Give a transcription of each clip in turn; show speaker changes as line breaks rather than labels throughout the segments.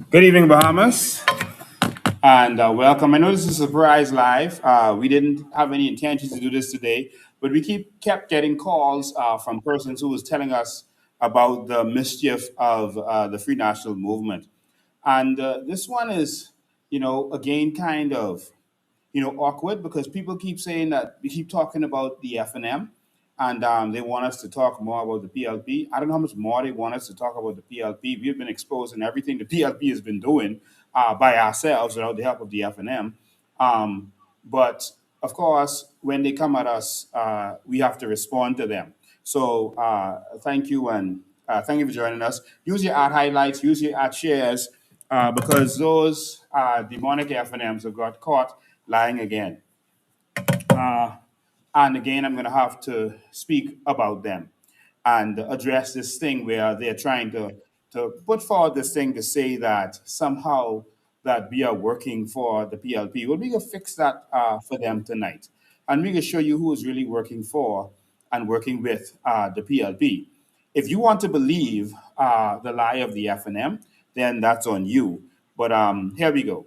Good evening, Bahamas, and welcome. I know this is a surprise live. We didn't have any intention to do this today, but we kept getting calls from persons who was telling us about the mischief of the Free National Movement, and this one is, again, kind of awkward because people keep saying that we keep talking about the FNM and they want us to talk more about the PLP. I don't know how much more they want us to talk about the PLP. We've been exposing everything the PLP has been doing by ourselves without the help of the FNM. But of course, when they come at us, we have to respond to them. So thank you and thank you for joining us. Use your ad highlights, use your ad shares, because those demonic FNMs have got caught lying again. Uh, and again, I'm going to have to speak about them and address this thing where they're trying to put forward this thing to say that somehow that we are working for the PLP. Well, we can fix that for them tonight. And we can show you who is really working for and working with the PLP. If you want to believe the lie of the FNM, then that's on you. But here we go.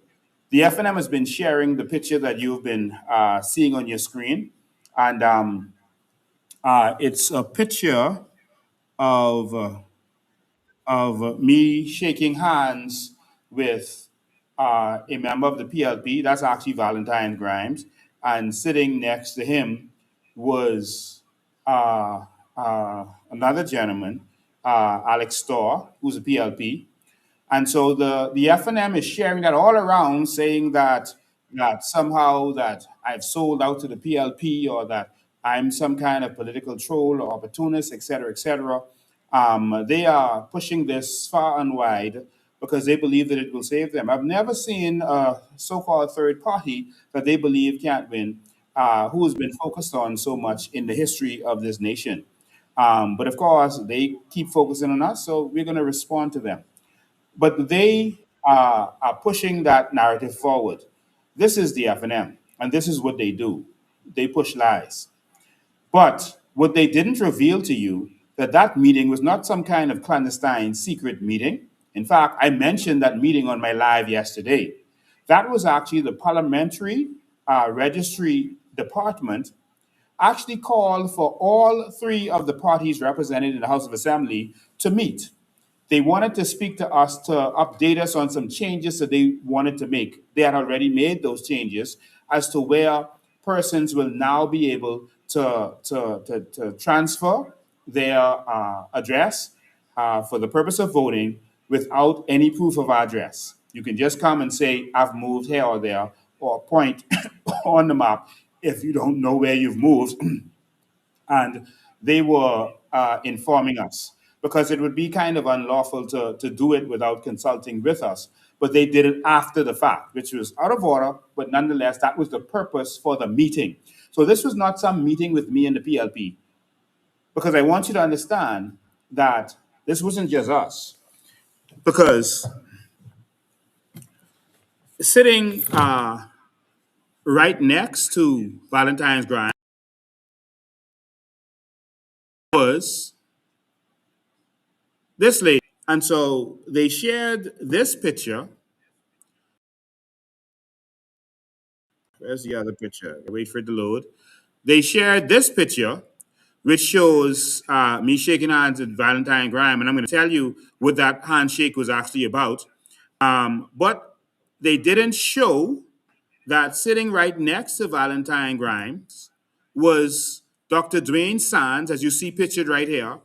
The FNM has been sharing the picture that you've been seeing on your screen. And it's a picture of me shaking hands with a member of the PLP. That's actually Valentine Grimes, and sitting next to him was another gentleman, Alex Storr, who's a PLP. And so the FNM is sharing that all around, saying that somehow that I've sold out to the PLP or that I'm some kind of political troll or opportunist, et cetera, et cetera. They are pushing this far and wide because they believe that it will save them. I've never seen a so-called third party that they believe can't win, who has been focused on so much in the history of this nation. But of course, they keep focusing on us, so we're going to respond to them. But they are pushing that narrative forward. This is the FNM, and this is what they do. They push lies. But what they didn't reveal to you that that meeting was not some kind of clandestine secret meeting. In fact, I mentioned that meeting on my live yesterday. That was actually the parliamentary registry department actually called for all three of the parties represented in the House of Assembly to meet. They wanted to speak to us to update us on some changes that they wanted to make. They had already made those changes as to where persons will now be able to transfer their address for the purpose of voting without any proof of address. You can just come and say, I've moved here or there, or point on the map if you don't know where you've moved. And they were informing us because it would be kind of unlawful to do it without consulting with us. But they did it after the fact, which was out of order, but nonetheless, that was the purpose for the meeting. So this was not some meeting with me and the PLP, because I want you to understand that this wasn't just us. Because sitting right next to Valentine's Grind was this lady. And so they shared this picture. Where's the other picture? Wait for it to load. They shared this picture, which shows me shaking hands with Valentine Graham. And I'm going to tell you what that handshake was actually about. But they didn't show that sitting right next to Valentine Grimes was Dr. Dwayne Sands, as you see pictured right here,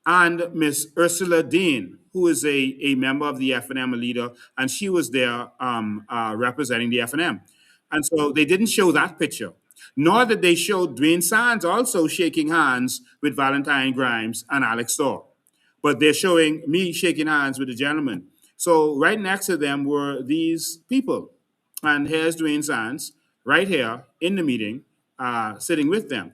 and Miss Ursula Dean, who is a member of the FNM, a leader, and she was there representing the FNM. And so they didn't show that picture, nor did they show Dwayne Sands also shaking hands with Valentine Grimes and Alex Storr, but they're showing me shaking hands with the gentleman. So right next to them were these people. And here's Dwayne Sands right here in the meeting, sitting with them.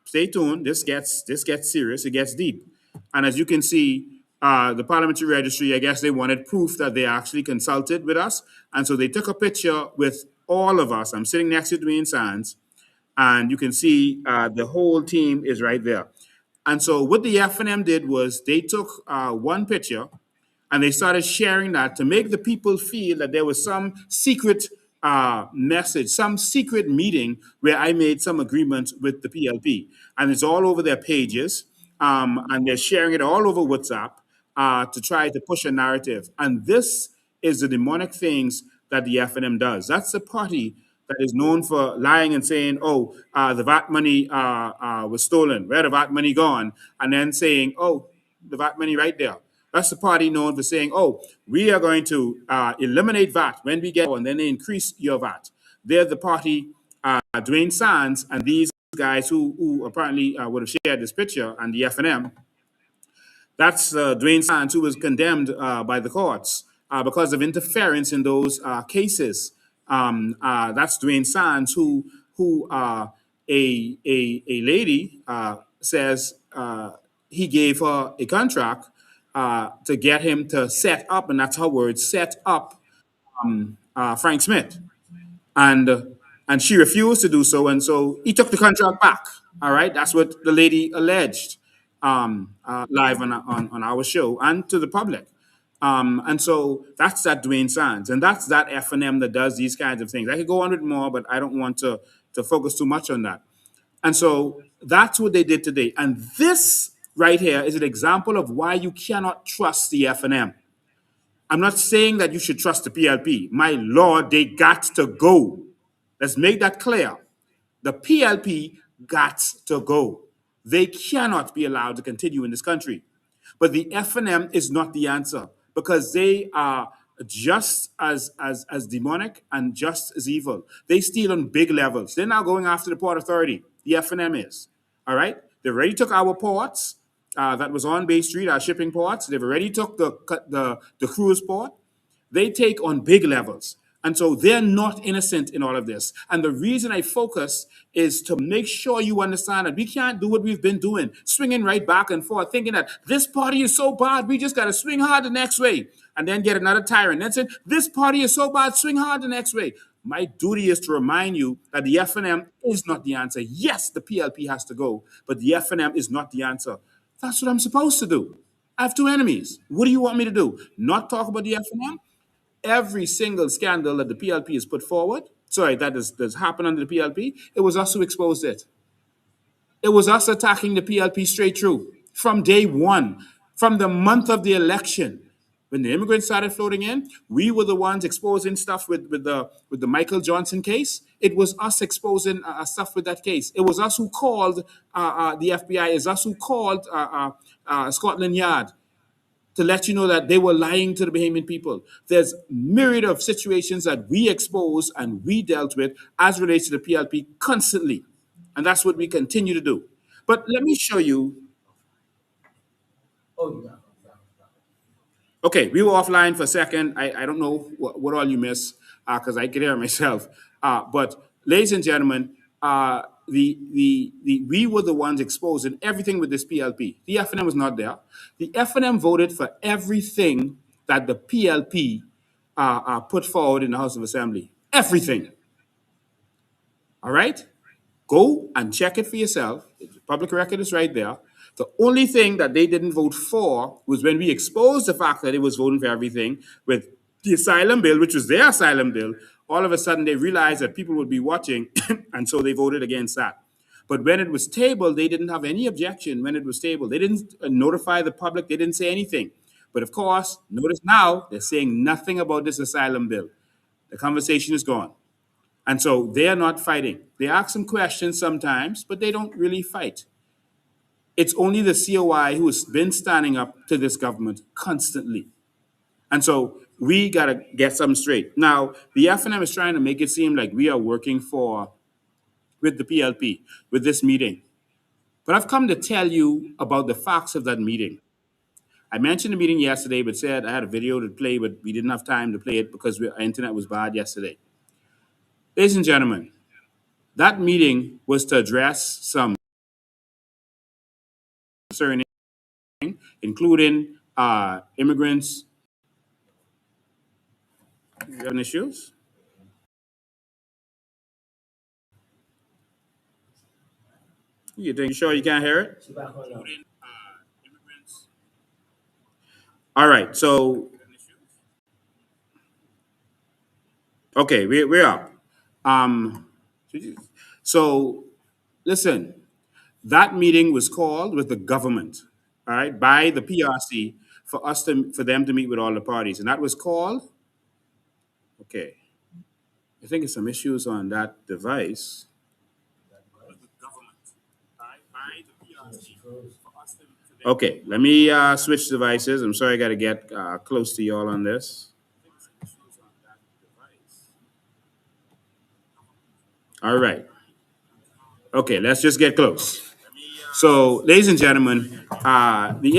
Stay tuned. This gets serious. It gets deep. And as you can see, the parliamentary registry, I guess they wanted proof that they actually consulted with us. And so they took a picture with all of us. I'm sitting next to Dwayne Sands, and you can see the whole team is right there. And so what the FNM did was they took one picture and they started sharing that to make the people feel that there was some secret message, some secret meeting where I made some agreement with the PLP. And it's all over their pages, and they're sharing it all over WhatsApp to try to push a narrative. And this is the demonic things that the FNM does. That's the party that is known for lying and saying, oh, the VAT money was stolen. Where the VAT money gone? And then saying, oh, the VAT money right there. That's the party known for saying, oh, we are going to eliminate VAT when we get, and then they increase your VAT. They're the party, Dwayne Sands and these guys who apparently would have shared this picture, and the FNM. That's Dwayne Sands, who was condemned by the courts because of interference in those cases. That's Dwayne Sands, who a lady says he gave her a contract to get him to set up, and that's her word, set up Frank Smith, and and she refused to do so, and so he took the contract back. All right, that's what the lady alleged live on our show and to the public. And so that's that Dwayne Sands, and that's that FNM that does these kinds of things. I could go on with more, but I don't want to focus too much on that. And so that's what they did today. And this right here is an example of why you cannot trust the FNM. I'm not saying that you should trust the PLP. My lord, they got to go. Let's make that clear. The PLP got to go. They cannot be allowed to continue in this country. But the FNM is not the answer, because they are just as demonic and just as evil. They steal on big levels. They're now going after the Port Authority. The FNM is. All right? They already took our ports that was on Bay Street, our shipping ports. They've already took the cruise port. They take on big levels. And so they're not innocent in all of this. And the reason I focus is to make sure you understand that we can't do what we've been doing, swinging right back and forth, thinking that this party is so bad, we just got to swing hard the next way, and then get another tyrant. Then say, this party is so bad, swing hard the next way. My duty is to remind you that the FNM is not the answer. Yes, the PLP has to go, but the FNM is not the answer. That's what I'm supposed to do. I have two enemies. What do you want me to do? Not talk about the FNM? Every single scandal that the PLP has put forward, sorry, that's happened under the PLP, it was us who exposed it. It was us attacking the PLP straight through from day one, from the month of the election. When the immigrants started floating in, we were the ones exposing stuff with the Michael Johnson case. It was us exposing stuff with that case. It was us who called the FBI. It's us who called Scotland Yard to let you know that they were lying to the Bahamian people. There's myriad of situations that we exposed and we dealt with as relates to the PLP constantly. And that's what we continue to do. But let me show you. Okay, we were offline for a second. I don't know what all you missed because I could hear myself. But ladies and gentlemen, we were the ones exposing everything with this PLP. The FNM was not there. The FNM voted for everything that the PLP put forward in the House of Assembly. Everything. All right? Go and check it for yourself. The public record is right there. The only thing that they didn't vote for was when we exposed the fact that it was voting for everything with the asylum bill, which was their asylum bill. All of a sudden, they realized that people would be watching, and so they voted against that. But when it was tabled, they didn't have any objection when it was tabled. They didn't notify the public, they didn't say anything. But of course, notice now, they're saying nothing about this asylum bill. The conversation is gone. And so they are not fighting. They ask some questions sometimes, but they don't really fight. It's only the COI who has been standing up to this government constantly. And so we got to get something straight. Now, the FNM is trying to make it seem like we are working with the PLP, with this meeting. But I've come to tell you about the facts of that meeting. I mentioned the meeting yesterday, but said I had a video to play, but we didn't have time to play it because our internet was bad yesterday. Ladies and gentlemen, that meeting was to address some concerning, including immigrants. You having issues? You sure you can't hear it? All right. So, okay, we're up. Um, so, listen, that meeting was called with the government, all right, by the PRC for them to meet with all the parties, and that was called. Okay, I think it's some issues on that device. Okay, let me switch devices. I'm sorry, I got to get close to y'all on this. All right. Okay, let's just get close. So, ladies and gentlemen, the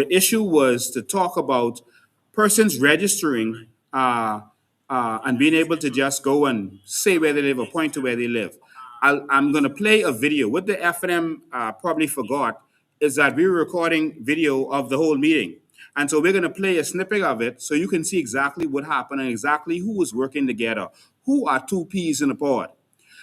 issue was to talk about persons registering and being able to just go and say where they live or point to where they live. I'm going to play a video. What the FNM probably forgot is that we were recording video of the whole meeting. And so we're going to play a snippet of it so you can see exactly what happened and exactly who was working together. Who are two peas in a pod?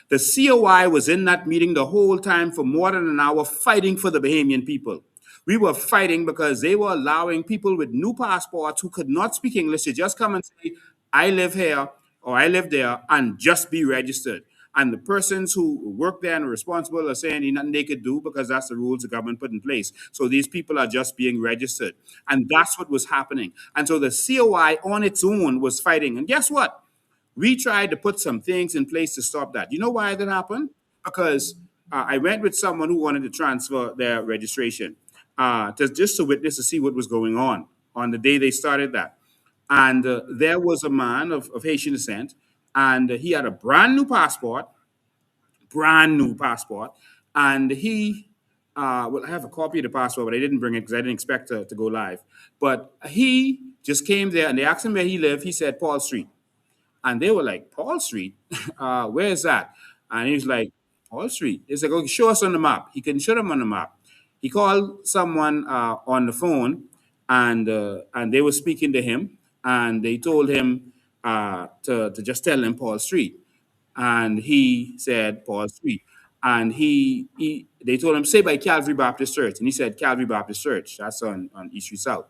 The COI was in that meeting the whole time for more than an hour fighting for the Bahamian people. We were fighting because they were allowing people with new passports who could not speak English to just come and say, I live here or I live there and just be registered. And the persons who work there and are responsible are saying there's nothing they could do because that's the rules the government put in place. So these people are just being registered. And that's what was happening. And so the COI on its own was fighting. And guess what? We tried to put some things in place to stop that. You know why that happened? Because I went with someone who wanted to transfer their registration just to witness to see what was going on the day they started that. And there was a man of Haitian descent, and he had a brand new passport, and well, I have a copy of the passport, but I didn't bring it because I didn't expect to go live. But he just came there, and they asked him where he lived. He said Paul Street. And they were like, Paul Street? Where is that? And he was like, Paul Street. It's like, okay, show us on the map. He couldn't show them on the map. He called someone on the phone, and they were speaking to him, and they told him to just tell them Paul Street. And he said Paul Street. And they told him, say by Calvary Baptist Church. And he said Calvary Baptist Church. That's on East Street South.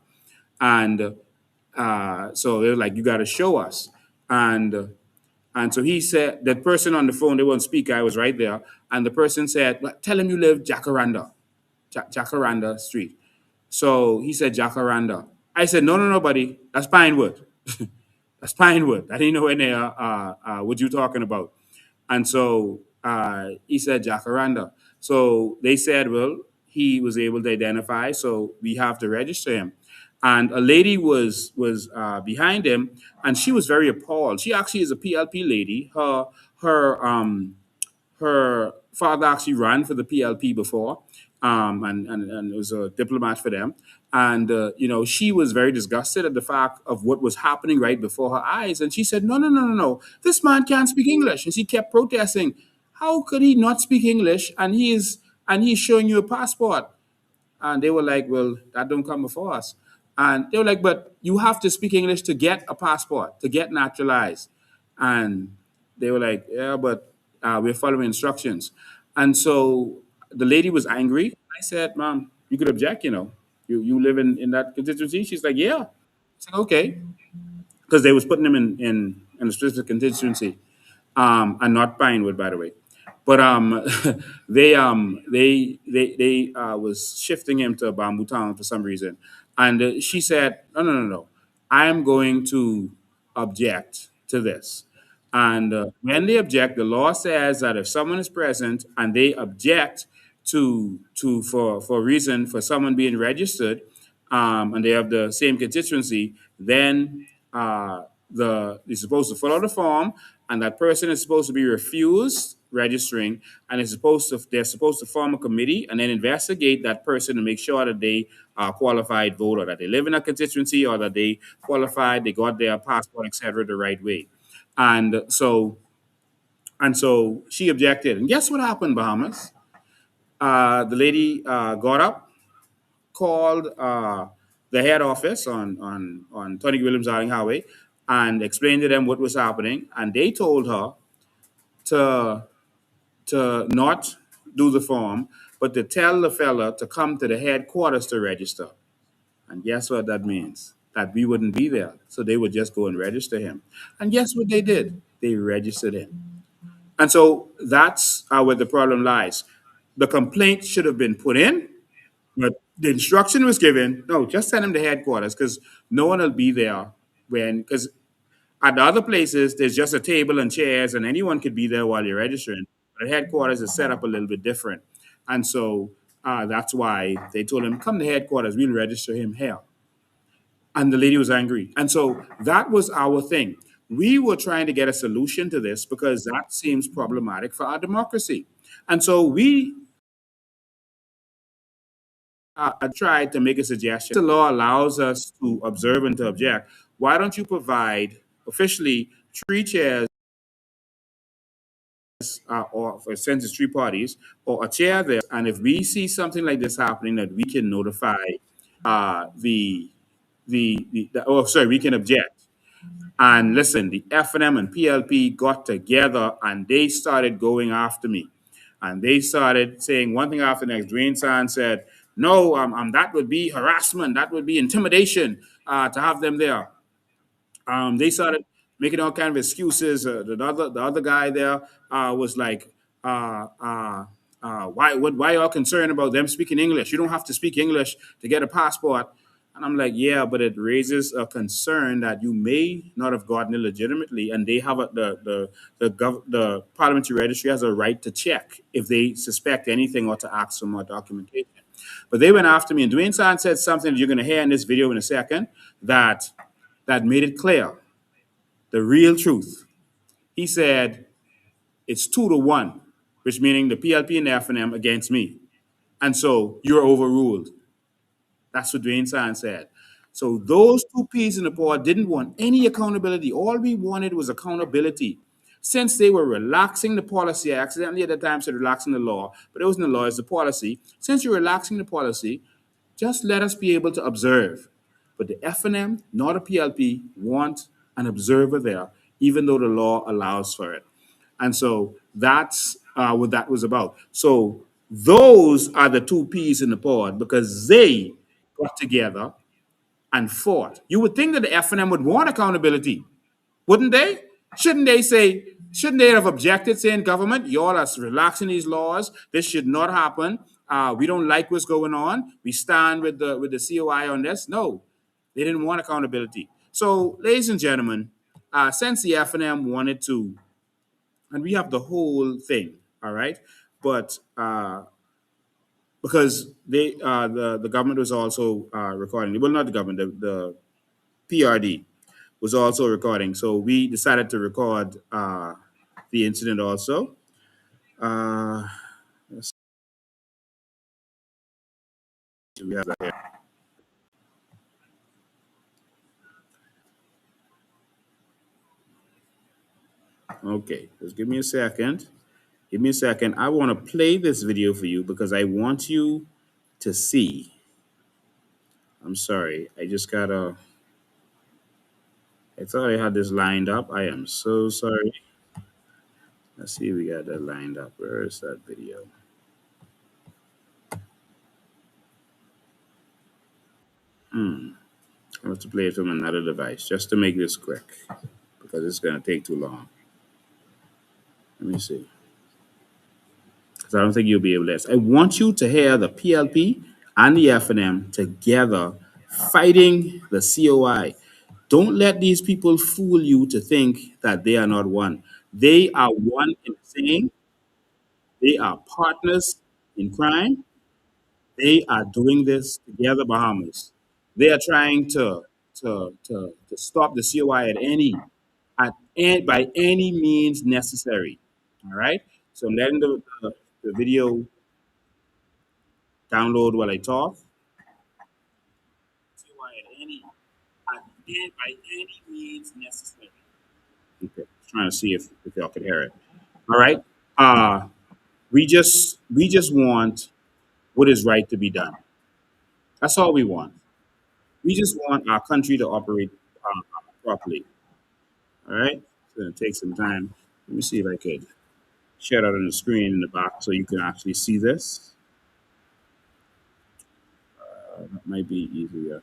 And so they were like, you got to show us. And so he said, that person on the phone, they won't speak, I was right there. And the person said, "Well, tell him you live Jacaranda Street." So he said Jacaranda. I said, no, no, no, buddy. That's pine wood. That's pine wood. I didn't know any what you talking about. And so he said Jacaranda. So they said, well, he was able to identify, so we have to register him. And a lady was behind him, and she was very appalled. She actually is a PLP lady. Her father actually ran for the PLP before, and was a diplomat for them. And she was very disgusted at the fact of what was happening right before her eyes. And she said, "No, no, no, no, no! This man can't speak English." And she kept protesting, "How could he not speak English? And he's showing you a passport." And they were like, "Well, that don't come before us." And they were like, "But you have to speak English to get a passport, to get naturalized." And they were like, "Yeah, but we're following instructions." And so the lady was angry. I said, "Ma'am, you could object, You live in that constituency?" She's like, "Yeah." I said, "Okay." Because they was putting them in a specific constituency, and not Pinewood, by the way. But they was shifting him to Bamboo Town for some reason, and she said, "No, no, no, no, I am going to object to this." And when they object, the law says that if someone is present and they object for a reason for someone being registered, and they have the same constituency, then they're supposed to fill out a form, and that person is supposed to be refused registering, and they're supposed to form a committee and then investigate that person to make sure that they are a qualified voter, that they live in a constituency, or that they qualified, they got their passport, etc., the right way. And so she objected, and guess what happened, Bahamas? The lady got up, called the head office on Tony Williams Harding Highway, and explained to them what was happening. And they told her to not do the form, but to tell the fella to come to the headquarters to register. And guess what that means? That we wouldn't be there. So they would just go and register him. And guess what they did? They registered him. And so that's where the problem lies. The complaint should have been put in, but the instruction was given, no, just send him to headquarters, because no one will be there because at the other places, there's just a table and chairs, and anyone could be there while you're registering. But at headquarters is set up a little bit different. And so that's why they told him, come to headquarters, we'll register him here. And the lady was angry. And so that was our thing. We were trying to get a solution to this because that seems problematic for our democracy. And so we tried to make a suggestion. The law allows us to observe and to object. Why don't you provide officially 3 chairs, or for census 3 parties, or a chair there? And if we see something like this happening, that we can notify we can object. And listen, the FNM and PLP got together and they started going after me. And they started saying one thing after the next. Dwayne San said, no, that would be harassment, that would be intimidation to have them there. They started making all kind of excuses. The other guy there was like, why y'all concerned about them speaking English? You don't have to speak English to get a passport. And I'm like, yeah, but it raises a concern that you may not have gotten it legitimately, and they have the parliamentary registry has a right to check if they suspect anything or to ask for more documentation. But they went after me, and Dwayne San said something that you're going to hear in this video in a second that made it clear the real truth. He said it's 2-1, which meaning the PLP and the FNM against me, and so you're overruled. That's what Dwayne San said. So those two peas in the pod didn't want any accountability. All we wanted was accountability. Since they were relaxing the policy, I accidentally at the time said relaxing the law, but it wasn't the law, it's the policy. Since you're relaxing the policy, just let us be able to observe. But the FNM, nor the PLP, want an observer there, even though the law allows for it. And so that's what that was about. So those are the two peas in the pod because they got together and fought. You would think that the FNM would want accountability, wouldn't they? Shouldn't they have objected, saying, government, y'all are relaxing these laws. This should not happen. We don't like what's going on. We stand with the COI on this. No, they didn't want accountability. So, ladies and gentlemen, since the FNM wanted to, and we have the whole thing, all right, but because the government was also recording. Well, not the government, the PRD was also recording. So we decided to record the incident also. Uh, let's see, we have that here. Okay, just give me a second. Give me a second. I want to play this video for you because I want you to see. I'm sorry. I just gotta. I thought I had this lined up. I am so sorry. Let's see if we got that lined up. Where is that video? I have to play it from another device just to make this quick because it's going to take too long. Let me see. Because I don't think you'll be able to. I want you to hear the PLP and the FNM together fighting the COI. Don't let these people fool you to think that they are not one. They are one in saying they are partners in crime. They are doing this together, Bahamas. They are trying to stop the COI by any means necessary. All right. So I'm letting the video download while I talk. COI by any means necessary. Okay. Trying to see if y'all can hear it. All right. Uh we just want what is right to be done. That's all we want. We just want our country to operate properly. All right. It's gonna take some time. Let me see if I could share that on the screen in the back so you can actually see this. That might be easier.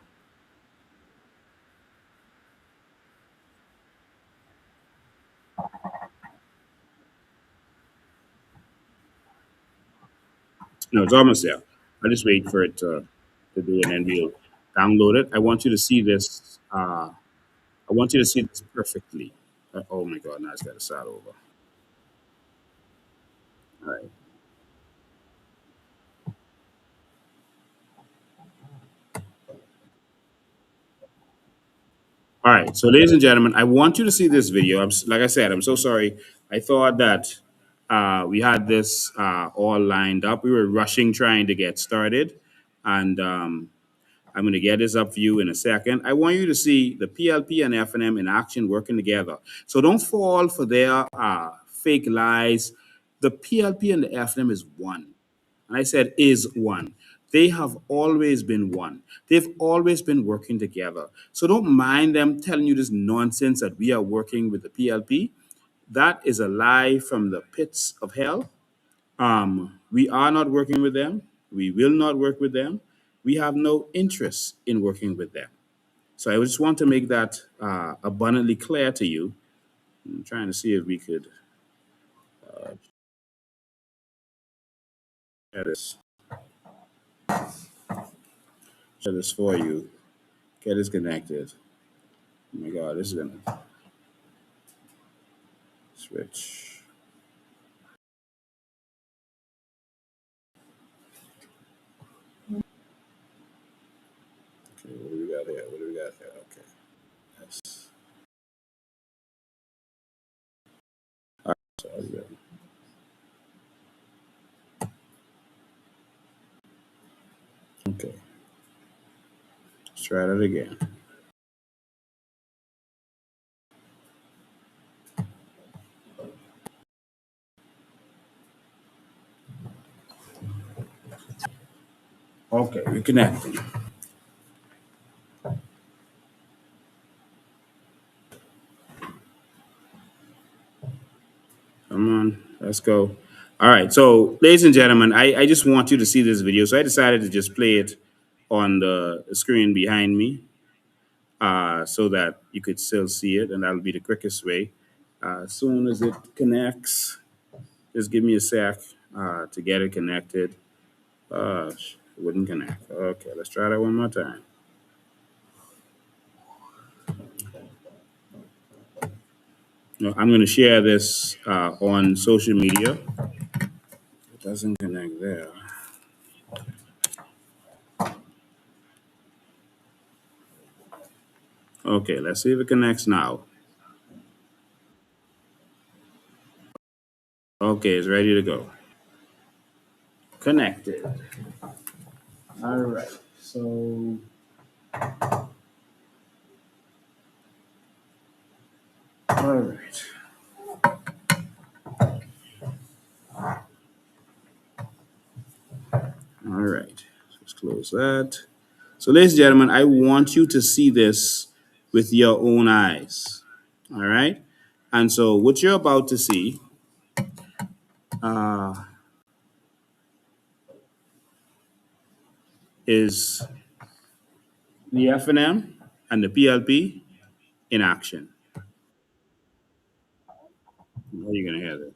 No, it's almost there. I just wait for it to do it and we'll download it. I want you to see this. I want you to see this perfectly. Oh my God, now it's got to start over. All right. All right. So, ladies and gentlemen, I want you to see this video. Like I said, I'm so sorry. I thought that we had this all lined up. We were rushing trying to get started. And I'm going to get this up for you in a second. I want you to see the PLP and FNM in action working together. So don't fall for their fake lies. The PLP and the FNM is one. And I said is one. They have always been one. They've always been working together. So don't mind them telling you this nonsense that we are working with the PLP. That is a lie from the pits of hell. We are not working with them. We will not work with them. We have no interest in working with them. So I just want to make that abundantly clear to you. I'm trying to see if we could share this for you. Get this connected. Oh my God, this is gonna switch. Okay, what do we got here? What do we got here? Okay. Yes. All right, so okay. Let's try that again. Okay, we're connecting. Come on, let's go. All right, so ladies and gentlemen, I just want you to see this video. So I decided to just play it on the screen behind me so that you could still see it, and that'll be the quickest way. As soon as it connects, just give me a sec to get it connected. It wouldn't connect. Okay, let's try that one more time. No, I'm going to share this on social media. It doesn't connect there. Okay, let's see if it connects now. Okay, it's ready to go. Connected. All right. So, all right. All right. Let's close that. So, ladies and gentlemen, I want you to see this with your own eyes. All right. And so, what you're about to see uh, is the FNM and the PLP in action. How are you going to hear this?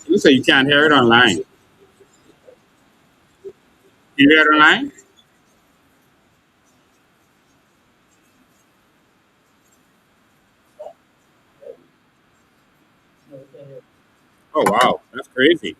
You say you can't hear it online. Can you hear it online? Oh, wow. That's crazy.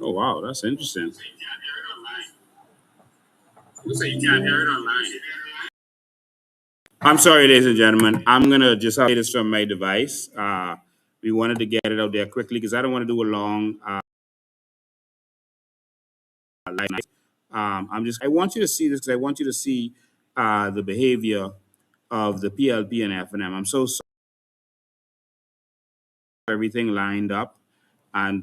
Oh, wow. That's interesting. You say you can't hear it online. I'm sorry, ladies and gentlemen. I'm going to just play this from my device. We wanted to get it out there quickly because I don't want to do a long live. I want you to see this because I want you to see the behavior of the PLP and FNM. I'm so sorry everything lined up and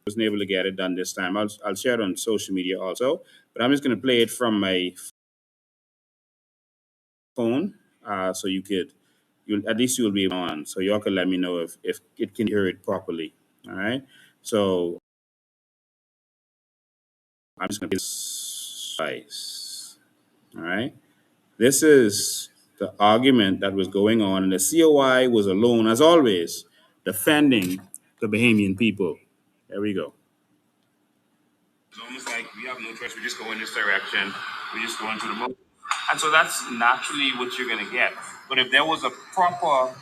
wasn't able to get it done this time. I'll share it on social media also, but I'm just going to play it from my phone so you'll at least you'll be on. So y'all can let me know if it can hear it properly. All right. So I'm just going to this. All right. This is the argument that was going on, and the COI was alone, as always, defending the Bahamian people. There we go. It's almost like we have no choice. We just go in this direction. We just go into the motion. And so that's naturally what you're going to get. But if there was a proper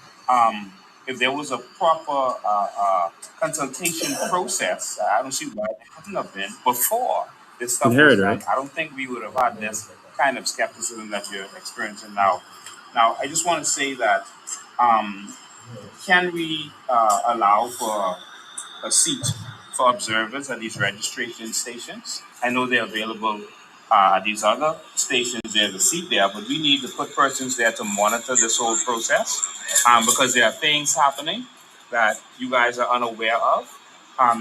consultation process, I don't see why there couldn't have been before this stuff was done. Right? I don't think we would have had this kind of skepticism that you're experiencing now. Now, I just want to say that um, can we allow for a seat for observers at these registration stations? I know they're available at these other stations. There's a seat there, but we need to put persons there to monitor this whole process because there are things happening that you guys are unaware of,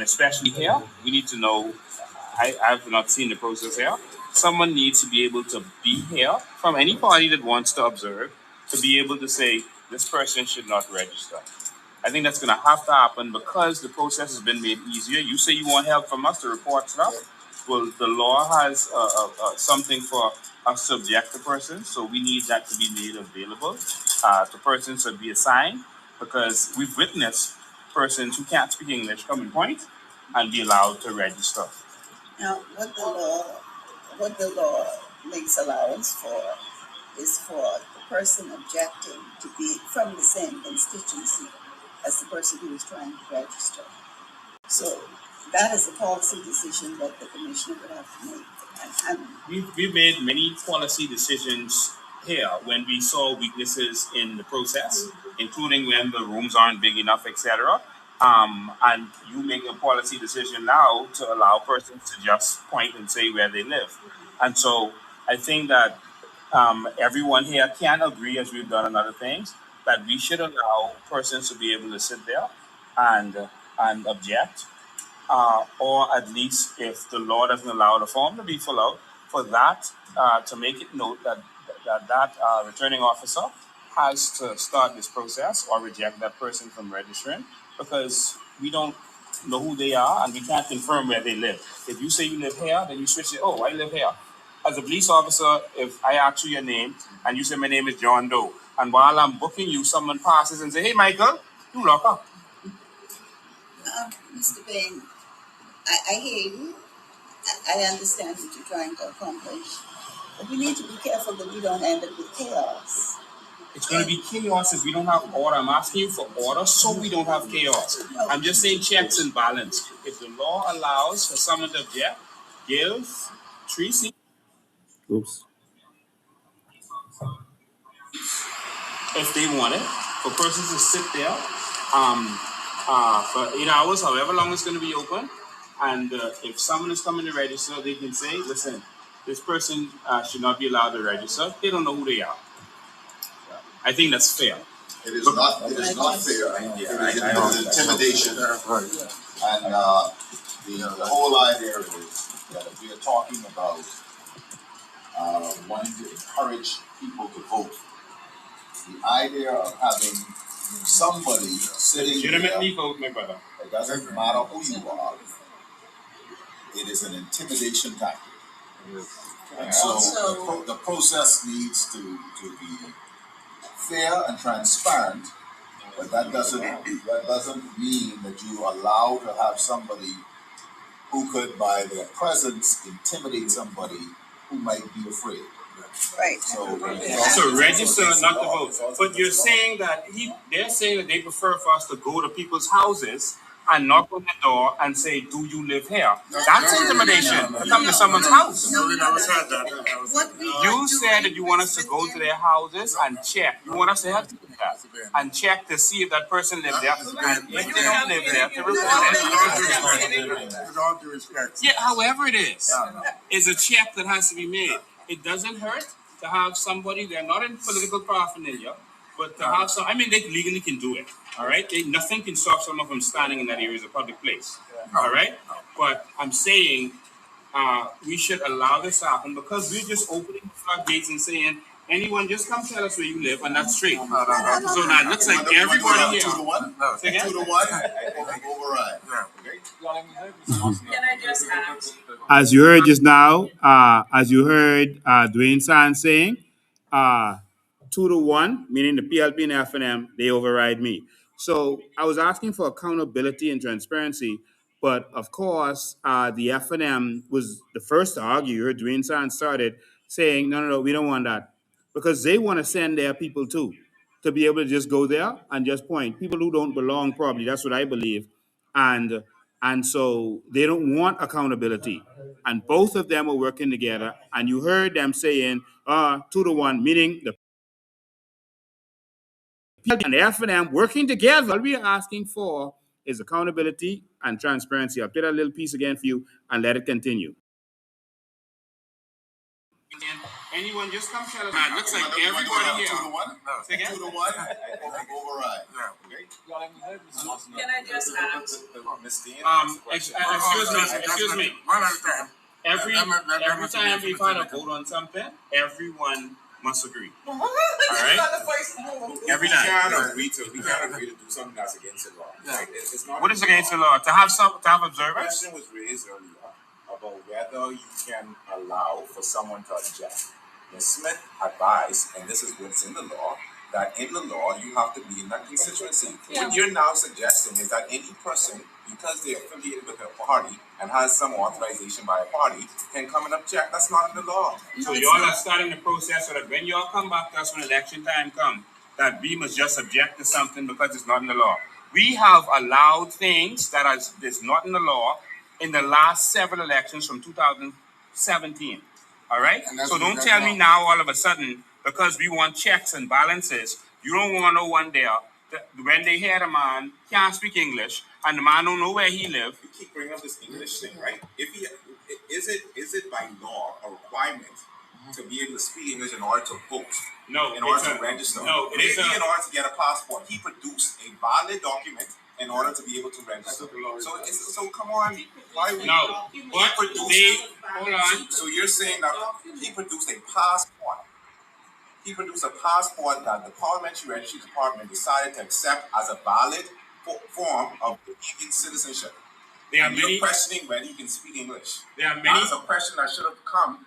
especially here. We need to know. I've not seen the process here. Someone needs to be able to be here from any party that wants to observe to be able to say this person should not register. I think that's going to have to happen because the process has been made easier. You say you want help from us to report stuff. Well, the law has something for us to object to persons, so we need that to be made available to persons to be assigned because we've witnessed persons who can't speak English come in point and be allowed to register. Now, what the law makes allowance for
is for the person objecting to be from the same constituency as the person who is trying to register. So that is a policy decision that the commissioner would have to make.
We've made many policy decisions here when we saw weaknesses in the process, including when the rooms aren't big enough, etc. And you make a policy decision now to allow persons to just point and say where they live. And so I think that everyone here can agree, as we've done in other things, that we should allow persons to be able to sit there and object, or at least if the law doesn't allow the form to be full out, for that to make it note that returning officer has to start this process or reject that person from registering, because we don't know who they are and we can't confirm where they live. If you say you live here, then you switch it. Oh, I live here. As a police officer, if I ask you your name and you say my name is John Doe, and while I'm booking you, someone passes and say, "Hey, Michael, you lock up."
Mr. Bain, I hear you. I understand what you're trying to accomplish. But we need to be careful that we don't end up with chaos.
It's going to be chaos if we don't have order. I'm asking you for order so we don't have chaos. I'm just saying checks and balance. If the law allows for someone to object, give 3 seats. Oops. If they want it, for persons to sit there for 8 hours, however long it's going to be open. And if someone is coming to register, they can say, listen, this person should not be allowed to register. They don't know who they are. I think that's fair.
It is not. It is not fair. It is intimidation. And the whole idea is that if we are talking about wanting to encourage people to vote, the idea of having somebody sitting
legitimately vote, my brother.
It doesn't matter who you are. It is an intimidation tactic. And so the process needs to be fair and transparent, but that doesn't mean that you allow to have somebody who could, by their presence, intimidate somebody who might be afraid.
Right.
So register not to vote. But you're saying that they're saying that they prefer for us to go to people's houses and knock on the door and say, "Do you live here?" That's intimidation. To come to someone's house.
No, we never said that.
You said that you want us to go to their houses and check. You want us to have to do that and check to see if that person lives there. And if they don't live there, to report it.
With all due respect.
Yeah, however it is a check that has to be made. It doesn't hurt to have somebody, they're not in political paraphernalia, but to have some, I mean, they legally can do it, all right? Nothing can stop someone from standing in that area as a public place, all right? But I'm saying we should allow this to happen because we're just opening the floodgates and saying, anyone just come tell us where you live, and that's straight. So now it looks like everybody here.
2 to 1? 2 to 1? Override.
Can I just ask?
As you heard just now, as you heard Dwayne San saying, 2 to 1, meaning the PLP and FNM, they override me. So I was asking for accountability and transparency, but of course, the FNM was the first to argue. You heard Dwayne San started saying, no, we don't want that. Because they want to send their people too, to be able to just go there and just point. People who don't belong, probably, that's what I believe. And so they don't want accountability. And both of them are working together. And you heard them saying 2 to 1, meaning the and the FNM working together. All we are asking for is accountability and transparency. I'll play that little piece again for you and let it continue. Anyone just come tell us. It looks like everybody here.
2 to 1? 2 to 1? Override.
Can I just ask?
Excuse me.
One at a time.
Every time we've had a vote on something, everyone must agree. All right? Every time.
We can't agree to do something that's against the law. Like, it's not
What is against the law? To have
The
observers?
question was raised earlier about whether you can allow for someone to object. Ms. Smith advised, and this is what's in the law, that in the law you have to be in that constituency. What you're now suggesting is that any person, because they're affiliated with a party and has some authorization by a party, can come and object. That's not in the law.
So y'all are starting the process so that when y'all come back to us when election time come, that we must just object to something because it's not in the law. We have allowed things that is not in the law in the last several elections from 2017. All right? So don't tell me now all of a sudden, because we want checks and balances, you don't want no one there that when they hear a man can't speak English and the man don't know where he live.
You keep bringing up this English thing, right? If he is it by law a requirement to be able to speak English in order to vote?
No,
in order to register.
No, it is
in order to get a passport. He produced a valid document in order to be able to register. So come on, why we
no? What they hold on.
So you're saying that he produced a passport. He produced a passport that the Parliamentary Registry Department decided to accept as a valid form of Indian citizenship.
There are many
questioning whether he can speak English.
There are many.
That is a question that should have come.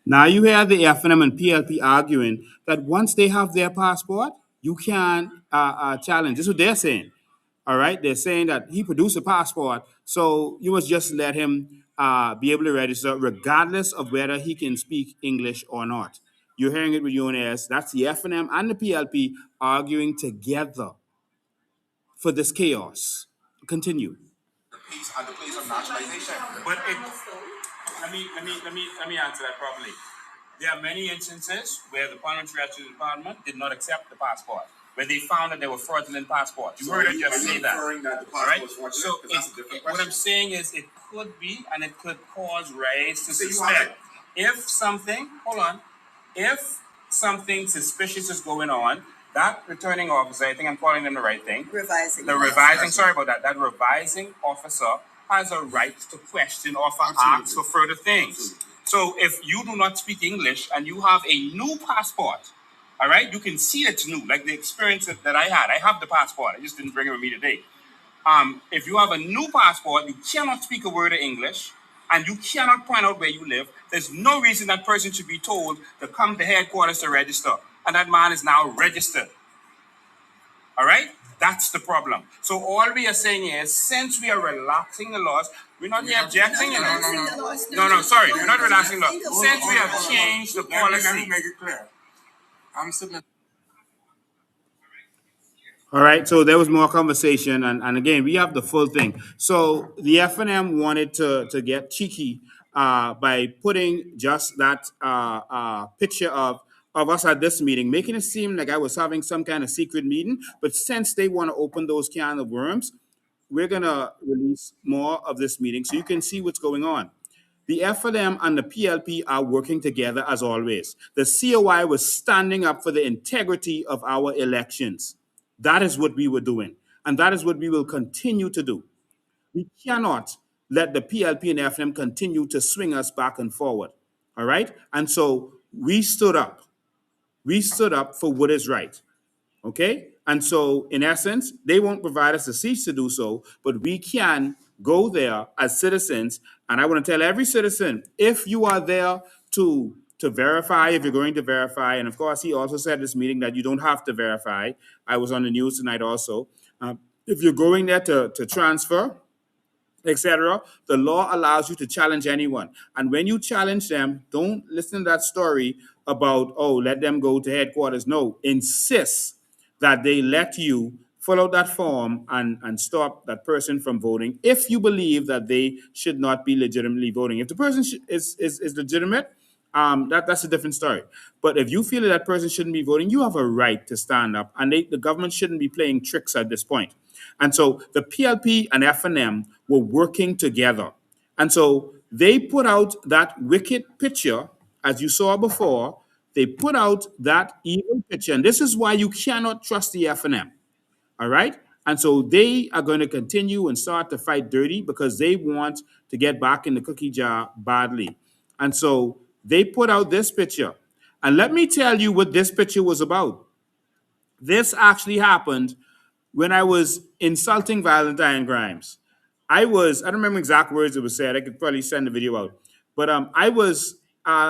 Now you hear the FNM and PLP arguing that once they have their passport, you can challenge. This is what they're saying. All right, they're saying that he produced a passport, so you must just let him be able to register, regardless of whether he can speak English or not. You're hearing it with your own ears. That's the FNM and the PLP arguing together for this chaos. Continue.
The place of naturalization.
But let me answer that properly. There are many instances where the Parliamentary Registry Department did not accept the passport, where they found that there were fraudulent passports. You heard it just say that.
All right.
So what I'm saying is it could be and it could cause raise to suspect. If something, hold on, if something suspicious is going on, that returning officer, I think I'm calling them the right thing. Sorry about that. That revising officer has a right to question or for ask for further things. So if you do not speak English and you have a new passport, all right, you can see it's new. Like the experience that I had. I have the passport. I just didn't bring it with me today. If you have a new passport, you cannot speak a word of English and you cannot point out where you live. There's no reason that person should be told to come to headquarters to register. And that man is now registered. All right? That's the problem. So all we are saying is, since we are relaxing the laws, we're not here objecting, you know. No, sorry, we're not relaxing the laws. Since we have changed the policy.
Let me make it clear. I'm submitting.
All right, so there was more conversation, and again, we have the full thing. So the FNM wanted to get cheeky by putting just that picture of us at this meeting, making it seem like I was having some kind of secret meeting. But since they want to open those can of worms, we're gonna release more of this meeting so you can see what's going on. The FNM and the PLP are working together as always. The COI was standing up for the integrity of our elections. That is what we were doing, and that is what we will continue to do. We cannot let the PLP and FNM continue to swing us back and forward. All right? And so we stood up. We stood up for what is right. Okay? And so, in essence, they won't provide us a cease to do so, but we can go there as citizens. And I want to tell every citizen, if you are there to verify, if you're going to verify, and of course, he also said at this meeting that you don't have to verify. I was on the news tonight also. If you're going there to transfer, etc. The law allows you to challenge anyone. And when you challenge them, don't listen to that story about, oh, let them go to headquarters. No, insist that they let you fill out that form and stop that person from voting if you believe that they should not be legitimately voting. If the person is legitimate, that's a different story. But if you feel that that person shouldn't be voting, you have a right to stand up, and the government shouldn't be playing tricks at this point. And so the PLP and FNM were working together. And so they put out that wicked picture, as you saw before. They put out that evil picture. And this is why you cannot trust the FNM. All right? And so they are going to continue and start to fight dirty because they want to get back in the cookie jar badly. And so they put out this picture. And let me tell you what this picture was about. This actually happened when I was insulting Valentine Grimes. I don't remember exact words it was said. I could probably send the video out. But I was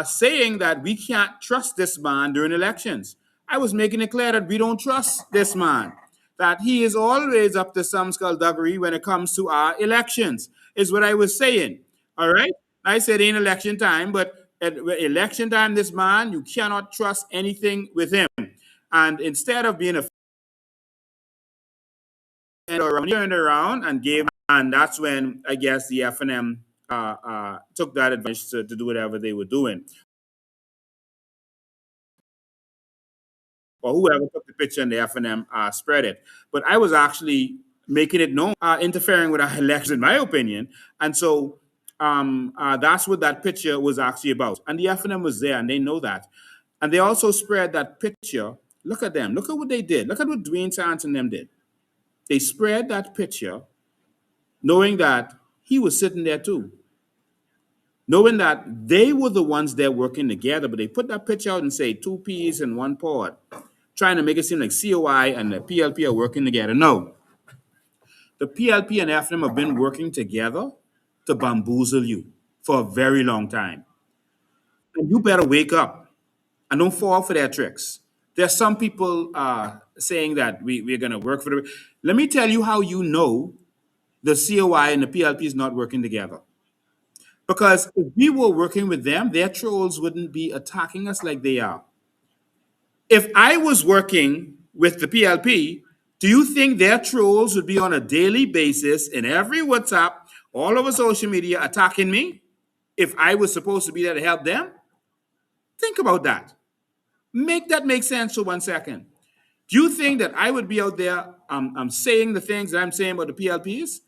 saying that we can't trust this man during elections. I was making it clear that we don't trust this man, that he is always up to some skullduggery when it comes to our elections, is what I was saying. All right? I said in election time, but at election time, this man, you cannot trust anything with him. And instead of being a turned around and gave, and that's when I guess the FNM took that advantage to do whatever they were doing, or whoever took the picture in the FNM spread it. But I was actually making it known, interfering with our elections, in my opinion, and so that's what that picture was actually about. And the FNM was there, and they know that, and they also spread that picture. Look at them. Look at what they did. Look at what Dwayne Sands and them did. They spread that picture, knowing that he was sitting there too, knowing that they were the ones there working together, but they put that picture out and say two peas in one pod, trying to make it seem like COI and the PLP are working together. No, the PLP and FNM have been working together to bamboozle you for a very long time. And you better wake up and don't fall for their tricks. There's some people saying that we're going to work for the. Let me tell you how you know the COI and the PLP is not working together. Because if we were working with them, their trolls wouldn't be attacking us like they are. If I was working with the PLP, do you think their trolls would be on a daily basis in every WhatsApp, all over social media, attacking me if I was supposed to be there to help them? Think about that. Make that make sense for 1 second. Do you think that I would be out there saying the things that I'm saying about the PLPs,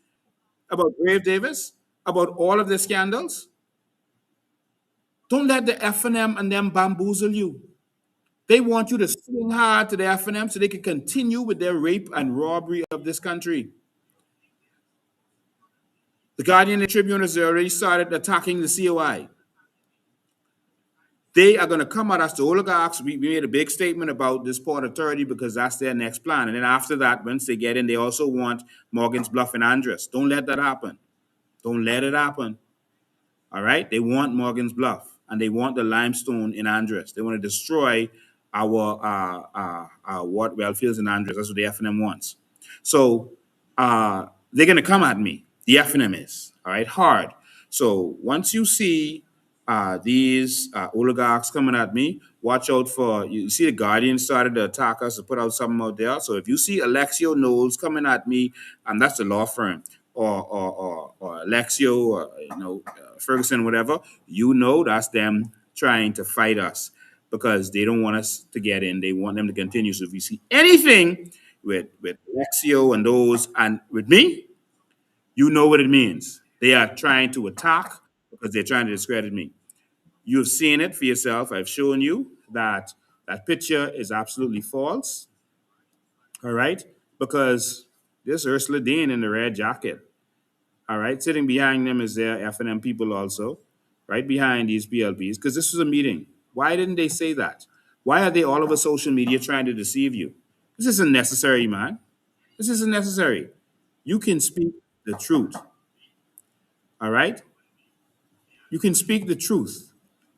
about Grave Davis, about all of the scandals? Don't let the FNM and them bamboozle you. They want you to swing hard to the FNM so they can continue with their rape and robbery of this country. The Guardian and Tribune has already started attacking the COI. They are going to come at us, the oligarchs. We made a big statement about this Port Authority because that's their next plan. And then after that, once they get in, they also want Morgan's Bluff and Andres. Don't let that happen. Don't let it happen. All right? They want Morgan's Bluff and they want the limestone in Andres. They want to destroy our well fields in Andres. That's what the FNM wants. So they're going to come at me. The FNM is, all right, hard. So once you see these oligarchs coming at me, watch out for, you see the Guardian started to attack us to put out something out there. So if you see Alexio Knowles coming at me, and that's the law firm, or Alexio, or Ferguson, whatever, that's them trying to fight us because they don't want us to get in. They want them to continue. So if you see anything with Alexio and those and with me, you know what it means. They are trying to attack because they're trying to discredit me. You've seen it for yourself. I've shown you that that picture is absolutely false. All right, because this Ursula Dean in the red jacket. All right, sitting behind them is their FNM people also, right behind these PLPs, because this was a meeting. Why didn't they say that? Why are they all over social media trying to deceive you? This isn't necessary, man. This isn't necessary. You can speak the truth. All right? You can speak the truth.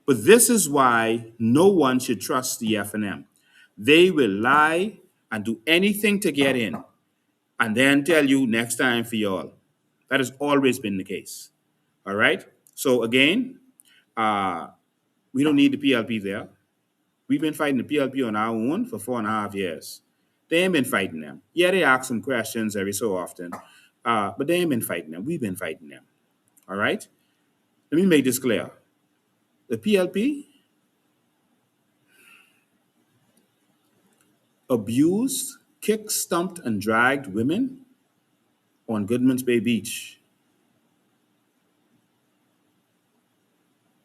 But this is why no one should trust the FNM. They will lie and do anything to get in and then tell you next time for y'all. That has always been the case. All right? So again, we don't need the PLP there. We've been fighting the PLP on our own for 4.5 years. They ain't been fighting them. Yeah, they ask some questions every so often, but they ain't been fighting them. We've been fighting them. All right? Let me make this clear. The PLP abused, kicked, stumped, and dragged women on Goodman's Bay Beach.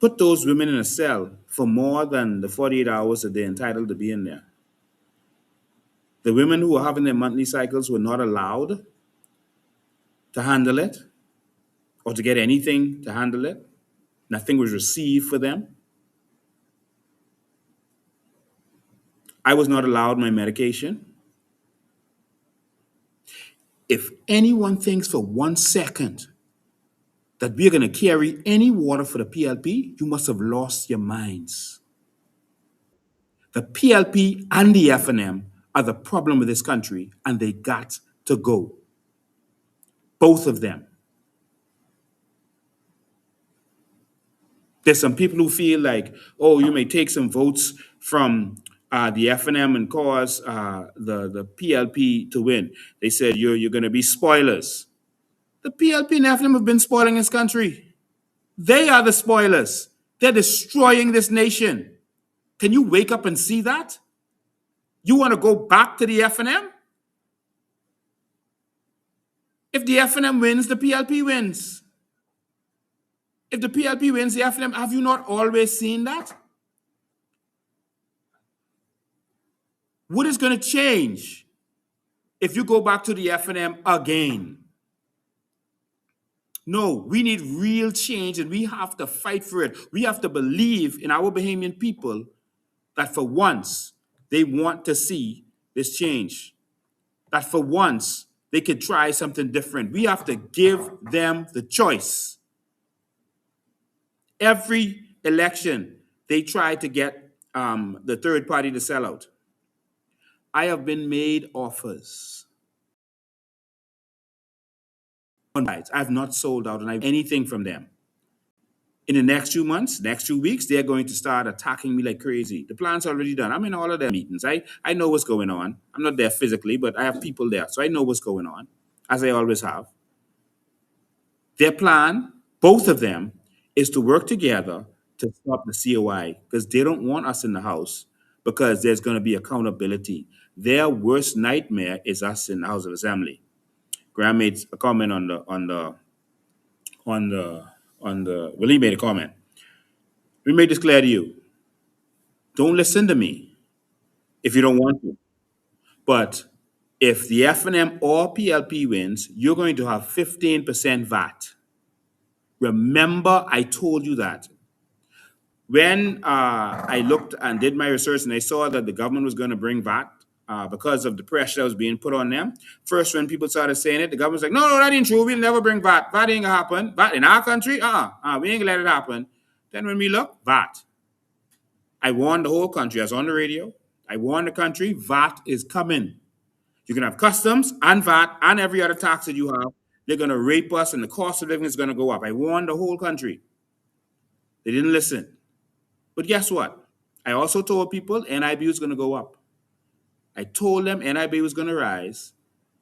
Put those women in a cell for more than the 48 hours that they're entitled to be in there. The women who were having their monthly cycles were not allowed to handle it or to get anything to handle it. Nothing was received for them. I was not allowed my medication. If anyone thinks for 1 second that we're going to carry any water for the PLP, you must have lost your minds. The PLP and the FNM are the problem with this country, and they got to go. Both of them. There's some people who feel like, oh, you may take some votes from the FNM and cause the PLP to win. They said you're going to be spoilers. The PLP and FNM have been spoiling this country. They are the spoilers. They're destroying this nation. Can you wake up and see that? You want to go back to the FNM? If the FNM wins, the PLP wins. If the PLP wins, the FNM, have you not always seen that? What is going to change if you go back to the FNM again? No, we need real change and we have to fight for it. We have to believe in our Bahamian people that for once they want to see this change, that for once they could try something different. We have to give them the choice. Every election, they try to get the third party to sell out. I have been made offers. I have not sold out and I have anything from them. In the next 2 months, next 2 weeks, they're going to start attacking me like crazy. The plan's already done. I'm in all of their meetings. I know what's going on. I'm not there physically, but I have people there. So I know what's going on, as I always have. Their plan, both of them, is to work together to stop the COI because they don't want us in the House because there's going to be accountability. Their worst nightmare is us in the House of Assembly. Graham made a comment well, he made a comment. We made this clear to you. Don't listen to me if you don't want to. But if the FNM or PLP wins, you're going to have 15% VAT. Remember, I told you that. When I looked and did my research and I saw that the government was going to bring VAT because of the pressure that was being put on them, first when people started saying it, the government was like, no, that ain't true. We'll never bring VAT. VAT ain't going to happen. VAT in our country? We ain't going to let it happen. Then when we look, VAT. I warned the whole country. I was on the radio. I warned the country, VAT is coming. You can have customs and VAT and every other tax that you have. They're going to rape us and the cost of living is going to go up. I warned the whole country. They didn't listen. But guess what? I also told people NIB was going to go up. I told them NIB was going to rise.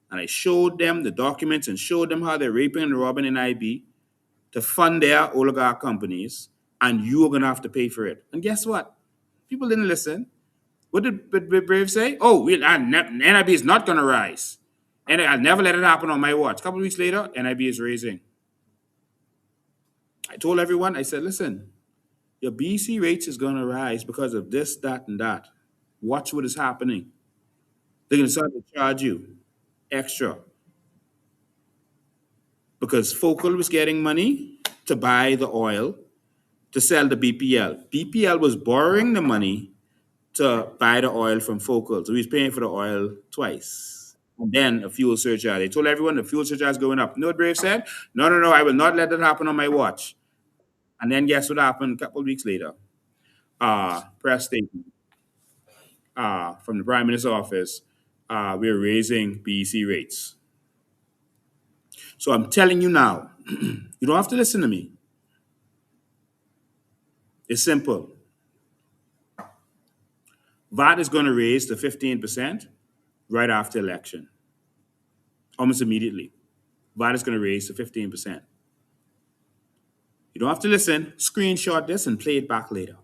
And I showed them the documents and showed them how they're raping and robbing NIB to fund their oligarch companies. And you are going to have to pay for it. And guess what? People didn't listen. What did Brave say? Oh, NIB is not going to rise. And I'll never let it happen on my watch. A couple of weeks later, NIB is raising. I told everyone, I said, listen, your BC rates is going to rise because of this, that, and that. Watch what is happening. They're going to start to charge you extra. Because Focal was getting money to buy the oil to sell the BPL. BPL was borrowing the money to buy the oil from Focal. So he's paying for the oil twice. And then a fuel surcharge. They told everyone the fuel surcharge is going up. You know what Brave said? No, I will not let that happen on my watch. And then guess what happened a couple of weeks later? Press statement from the Prime Minister's office. We're raising BEC rates. So I'm telling you now, you don't have to listen to me. It's simple. VAT is going to raise to 15% right after election. Almost immediately. VAT is going to raise to 15%. You don't have to listen. Screenshot this and play it back later.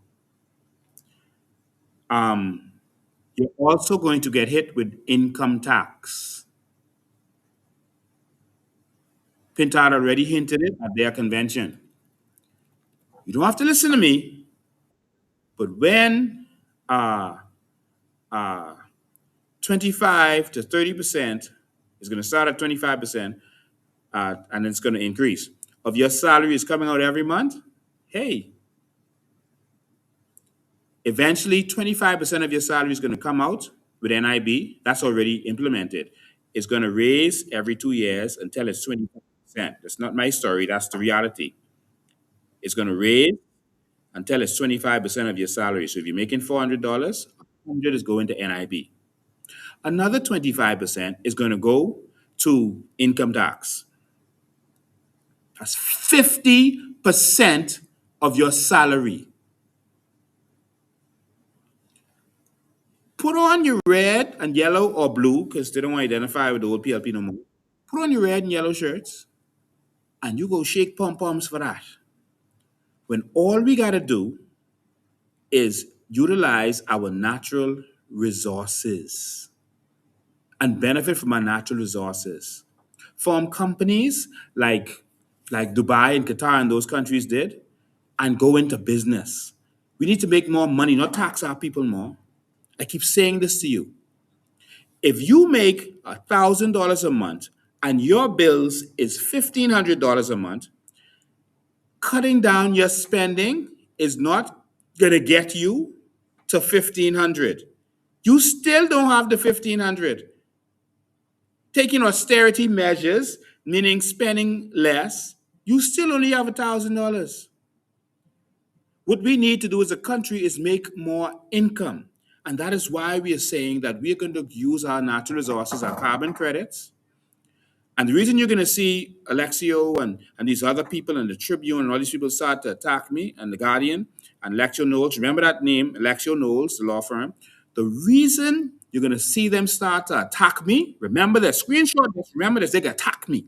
You're also going to get hit with income tax. Pintard already hinted it at their convention. You don't have to listen to me, but when 25 to 30% is going to start at 25%, and it's going to increase, of your salary is coming out every month, hey, eventually 25% of your salary is going to come out with NIB. That's already implemented. It's going to raise every 2 years until it's 25%. That's not my story. That's the reality. It's going to raise until it's 25% of your salary. So if you're making $400, 100 is going to NIB. Another 25% is going to go to income tax. That's 50% of your salary. Put on your red and yellow or blue, because they don't want to identify with the old PLP no more. Put on your red and yellow shirts and you go shake pom-poms for that. When all we got to do is utilize our natural resources and benefit from our natural resources. From companies like Dubai and Qatar and those countries did, and go into business. We need to make more money, not tax our people more. I keep saying this to you. If you make $1,000 a month and your bills is $1,500 a month, cutting down your spending is not gonna get you to 1,500. You still don't have the 1,500. Taking austerity measures, meaning spending less, you still only have $1,000. What we need to do as a country is make more income. And that is why we are saying that we are going to use our natural resources, our carbon credits. And the reason you're going to see Alexio and these other people and the Tribune and all these people start to attack me and the Guardian and Alexio Knowles, remember that name, Alexio Knowles, the law firm. The reason you're going to see them start to attack me, remember that screenshot, remember this, they can attack me,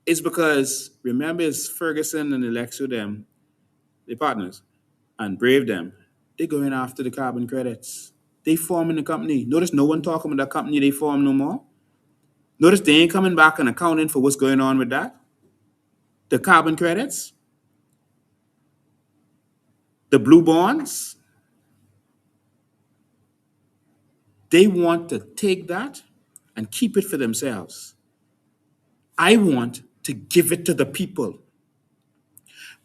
is because, remember, it's Ferguson and Alexio, them, they partners, and Brave them, they going after the carbon credits. They forming the company. Notice no one talking about that company they form no more. Notice they ain't coming back and accounting for what's going on with that. The carbon credits, the blue bonds, they want to take that and keep it for themselves. I want to give it to the people.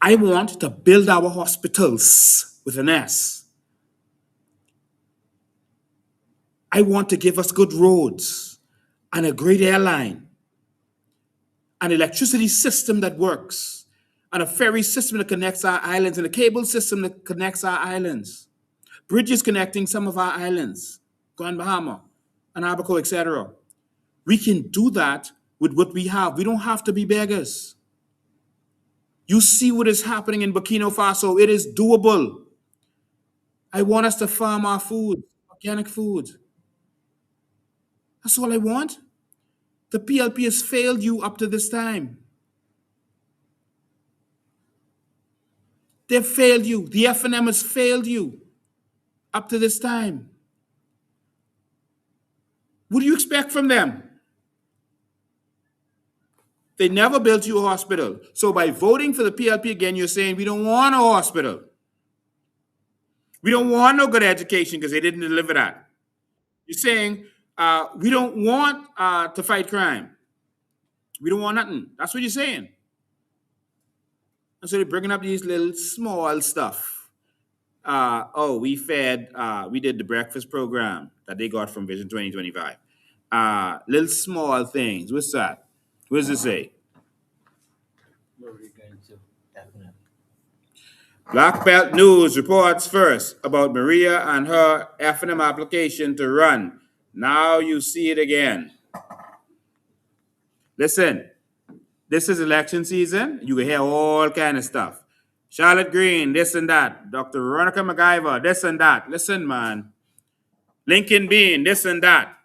I want to build our hospitals with an S. I want to give us good roads and a great airline, an electricity system that works, and a ferry system that connects our islands, and a cable system that connects our islands, bridges connecting some of our islands, Grand Bahama, and Abaco, etc. We can do that with what we have. We don't have to be beggars. You see what is happening in Burkina Faso. It is doable. I want us to farm our food, organic food. That's all I want. The PLP has failed you up to this time. They've failed you. The FNM has failed you up to this time. What do you expect from them? They never built you a hospital. So by voting for the PLP again, you're saying we don't want a hospital. We don't want no good education because they didn't deliver that. You're saying we don't want to fight crime. We don't want nothing. That's what you're saying. And so they're bringing up these little small stuff. We did the breakfast program that they got from Vision 2025. Little small things. What's that? What does it say? Black Belt News reports first about Maria and her FNM application to run. Now you see it again. Listen, this is election season. You can hear all kind of stuff. Charlotte Green, this and that. Dr. Veronica McIver, this and that. Listen, man. Lincoln Bean, this and that.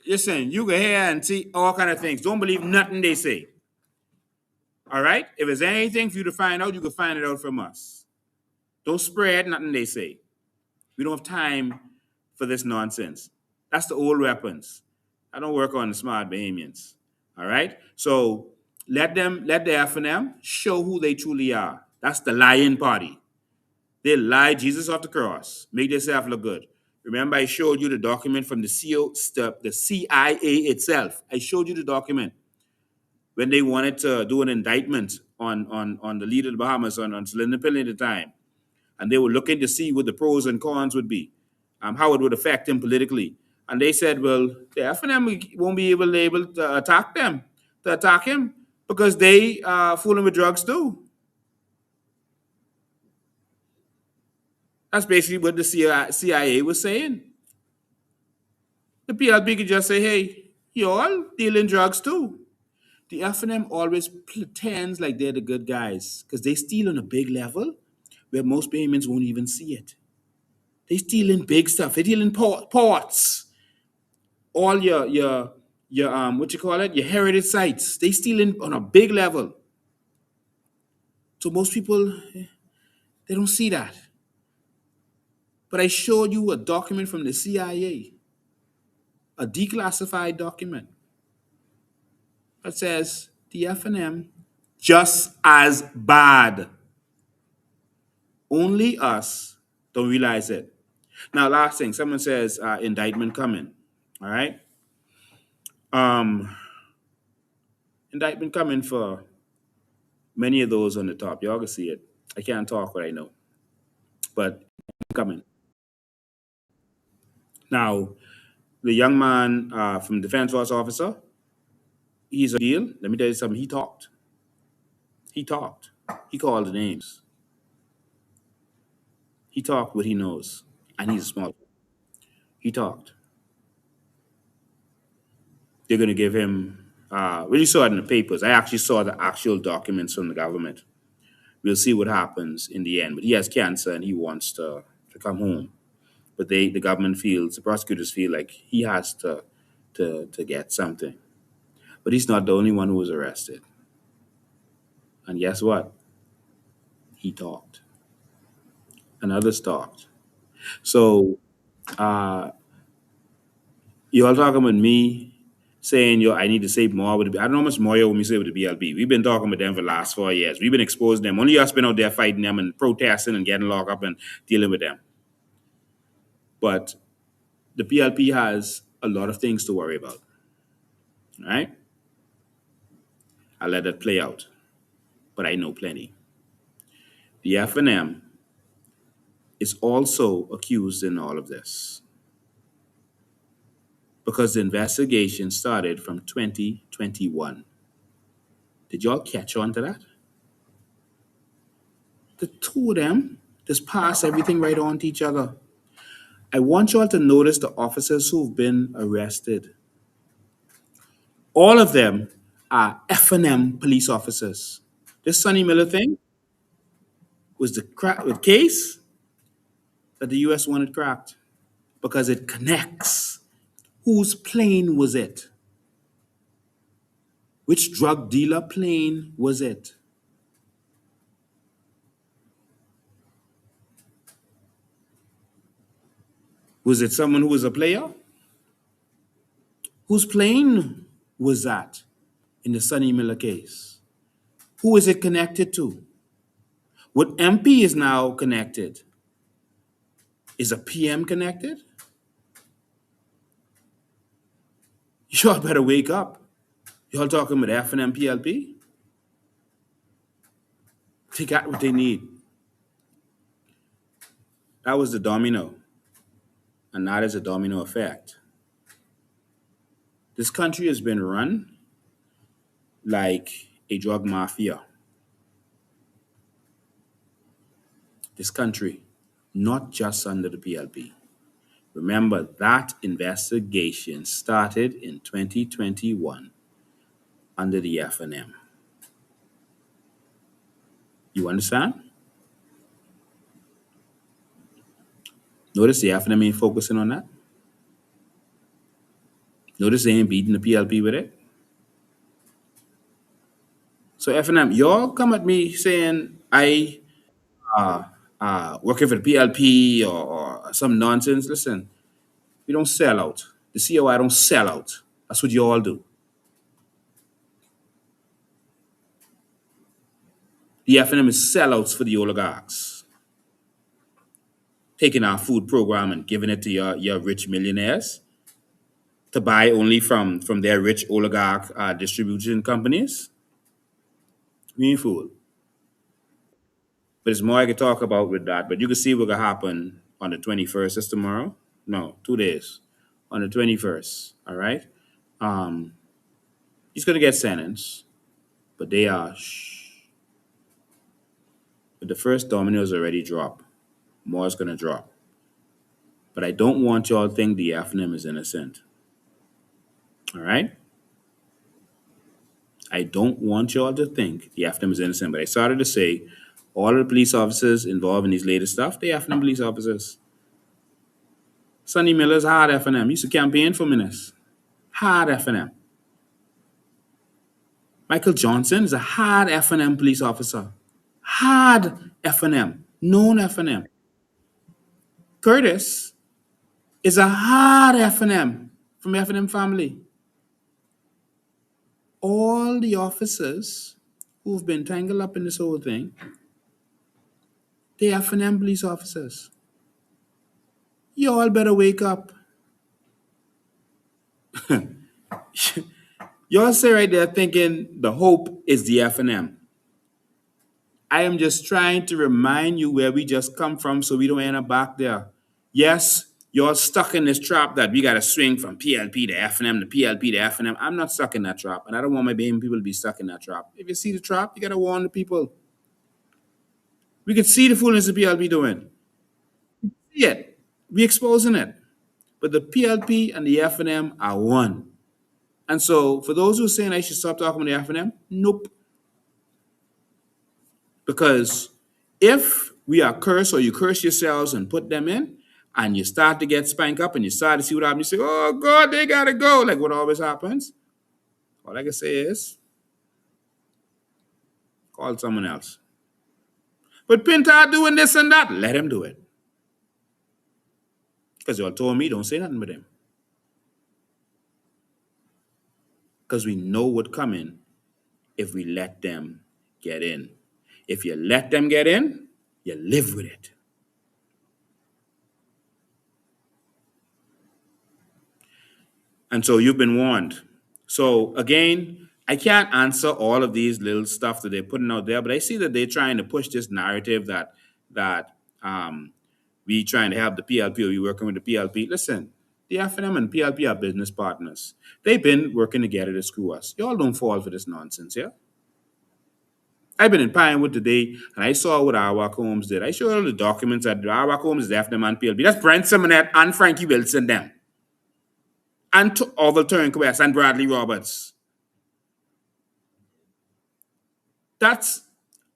Listen, you can hear and see all kind of things. Don't believe nothing they say. All right? If there's anything for you to find out, you can find it out from us. Don't spread nothing they say. We don't have time for this nonsense. That's the old weapons. I don't work on the smart Bahamians. All right? So let the FNM show who they truly are. That's the lying party. They lie Jesus off the cross, make themselves look good. Remember, I showed you the document from the CIA itself. I showed you the document when they wanted to do an indictment on the leader of the Bahamas, on Celinda Pillay at the time. And they were looking to see what the pros and cons would be, how it would affect him politically. And they said, well, the FNM won't be able to attack him, because they fool him with drugs too. That's basically what the CIA was saying. The PLP could just say, hey, you all dealing drugs too. The FNM always pretends like they're the good guys because they steal on a big level where most payments won't even see it. They steal in big stuff. They deal in ports, all your what you call it, your heritage sites. They steal in on a big level. So most people they don't see that. But I showed you a document from the CIA, a declassified document that says the FNM just as bad. Only us don't realize it. Now, last thing, someone says indictment coming. All right, um, indictment coming for many of those on the top. Y'all can see it. I can't talk what I know, but coming. Now, the young man from defense force officer, he's a deal. Let me tell you something. He talked. He talked. He called the names. He talked what he knows, and he's a smart. He talked. They're going to give him. Well, you saw it in the papers. I actually saw the actual documents from the government. We'll see what happens in the end. But he has cancer and he wants to come home. But the government feels, the prosecutors feel like he has to get something. But he's not the only one who was arrested. And guess what? He talked. And others talked. So you all talking about me saying, yo, I need to save more with the I don't know how much more you want me to say with the BLB. We've been talking about them for the last 4 years. We've been exposing them. Only us been out there fighting them and protesting and getting locked up and dealing with them. But the PLP has a lot of things to worry about. All right? I'll let that play out. But I know plenty. The FNM is also accused in all of this because the investigation started from 2021. Did y'all catch on to that? The two of them just pass everything right on to each other. I want y'all to notice the officers who've been arrested. All of them are FNM police officers. This Sonny Miller thing was the case that the US wanted cracked because it connects. Whose plane was it? Which drug dealer plane was it? Was it someone who was a player? Whose plane was that in the Sonny Miller case? Who is it connected to? What MP is now connected? Is a PM connected? Y'all better wake up. Y'all talking about FNM PLP? They got what they need. That was the domino. And that is a domino effect. This country has been run like a drug mafia. This country, not just under the PLP. Remember, that investigation started in 2021 under the FNM. You understand? Notice the FNM ain't focusing on that. Notice they ain't beating the PLP with it. So FNM, y'all come at me saying I working for the PLP or some nonsense. Listen, we don't sell out. The COI don't sell out. That's what you all do. The FNM is sellouts for the oligarchs, taking our food program and giving it to your rich millionaires to buy only from their rich oligarch distribution companies. We ain't fool. But there's more I could talk about with that. But you can see what's gonna happen on the 21st. That's tomorrow. No, 2 days. On the 21st. All right. Um, he's gonna get sentenced, but but the first domino is already dropped. more is going to drop. But I don't want y'all to think the FNM is innocent. All right? I don't want y'all to think the FNM is innocent. But I started to say all of the police officers involved in these latest stuff, they FNM police officers. Sonny Miller's hard FNM. He used to campaign for minister. Hard FNM. Michael Johnson is a hard FNM police officer. Hard FNM. Known FNM. Curtis is a hard FNM from FNM family. All the officers who've been tangled up in this whole thing, they FNM police officers. You all better wake up. Y'all say right there thinking the hope is the FNM. I am just trying to remind you where we just come from so we don't end up back there. Yes, you're stuck in this trap that we got to swing from PLP to FNM to PLP to FNM. I'm not stuck in that trap, and I don't want my baby people to be stuck in that trap. If you see the trap, you got to warn the people. We could see the foolishness the PLP doing. See it. We exposing it. But the PLP and the FNM are one. And so for those who are saying I should stop talking about the FNM, nope. Because if we are cursed or you curse yourselves and put them in, and you start to get spanked up and you start to see what happens, you say, oh God, they gotta go, like what always happens. All I can say is call someone else. But Pintar doing this and that, let him do it. Because y'all told me don't say nothing with him. Because we know what's coming if we let them get in. If you let them get in, you live with it. And so you've been warned. So again, I can't answer all of these little stuff that they're putting out there, but I see that they're trying to push this narrative that we trying to help the PLP or we working with the PLP. Listen, the FNM and PLP are business partners. They've been working together to screw us. Y'all don't fall for this nonsense, yeah? I've been in Pinewood today, and I saw what our Holmes did. I showed all the documents that our Holmes is FNM and PLP. That's Brent Simonet and Frankie Wilson, them. And to Orville Turnquest and Bradley Roberts. That's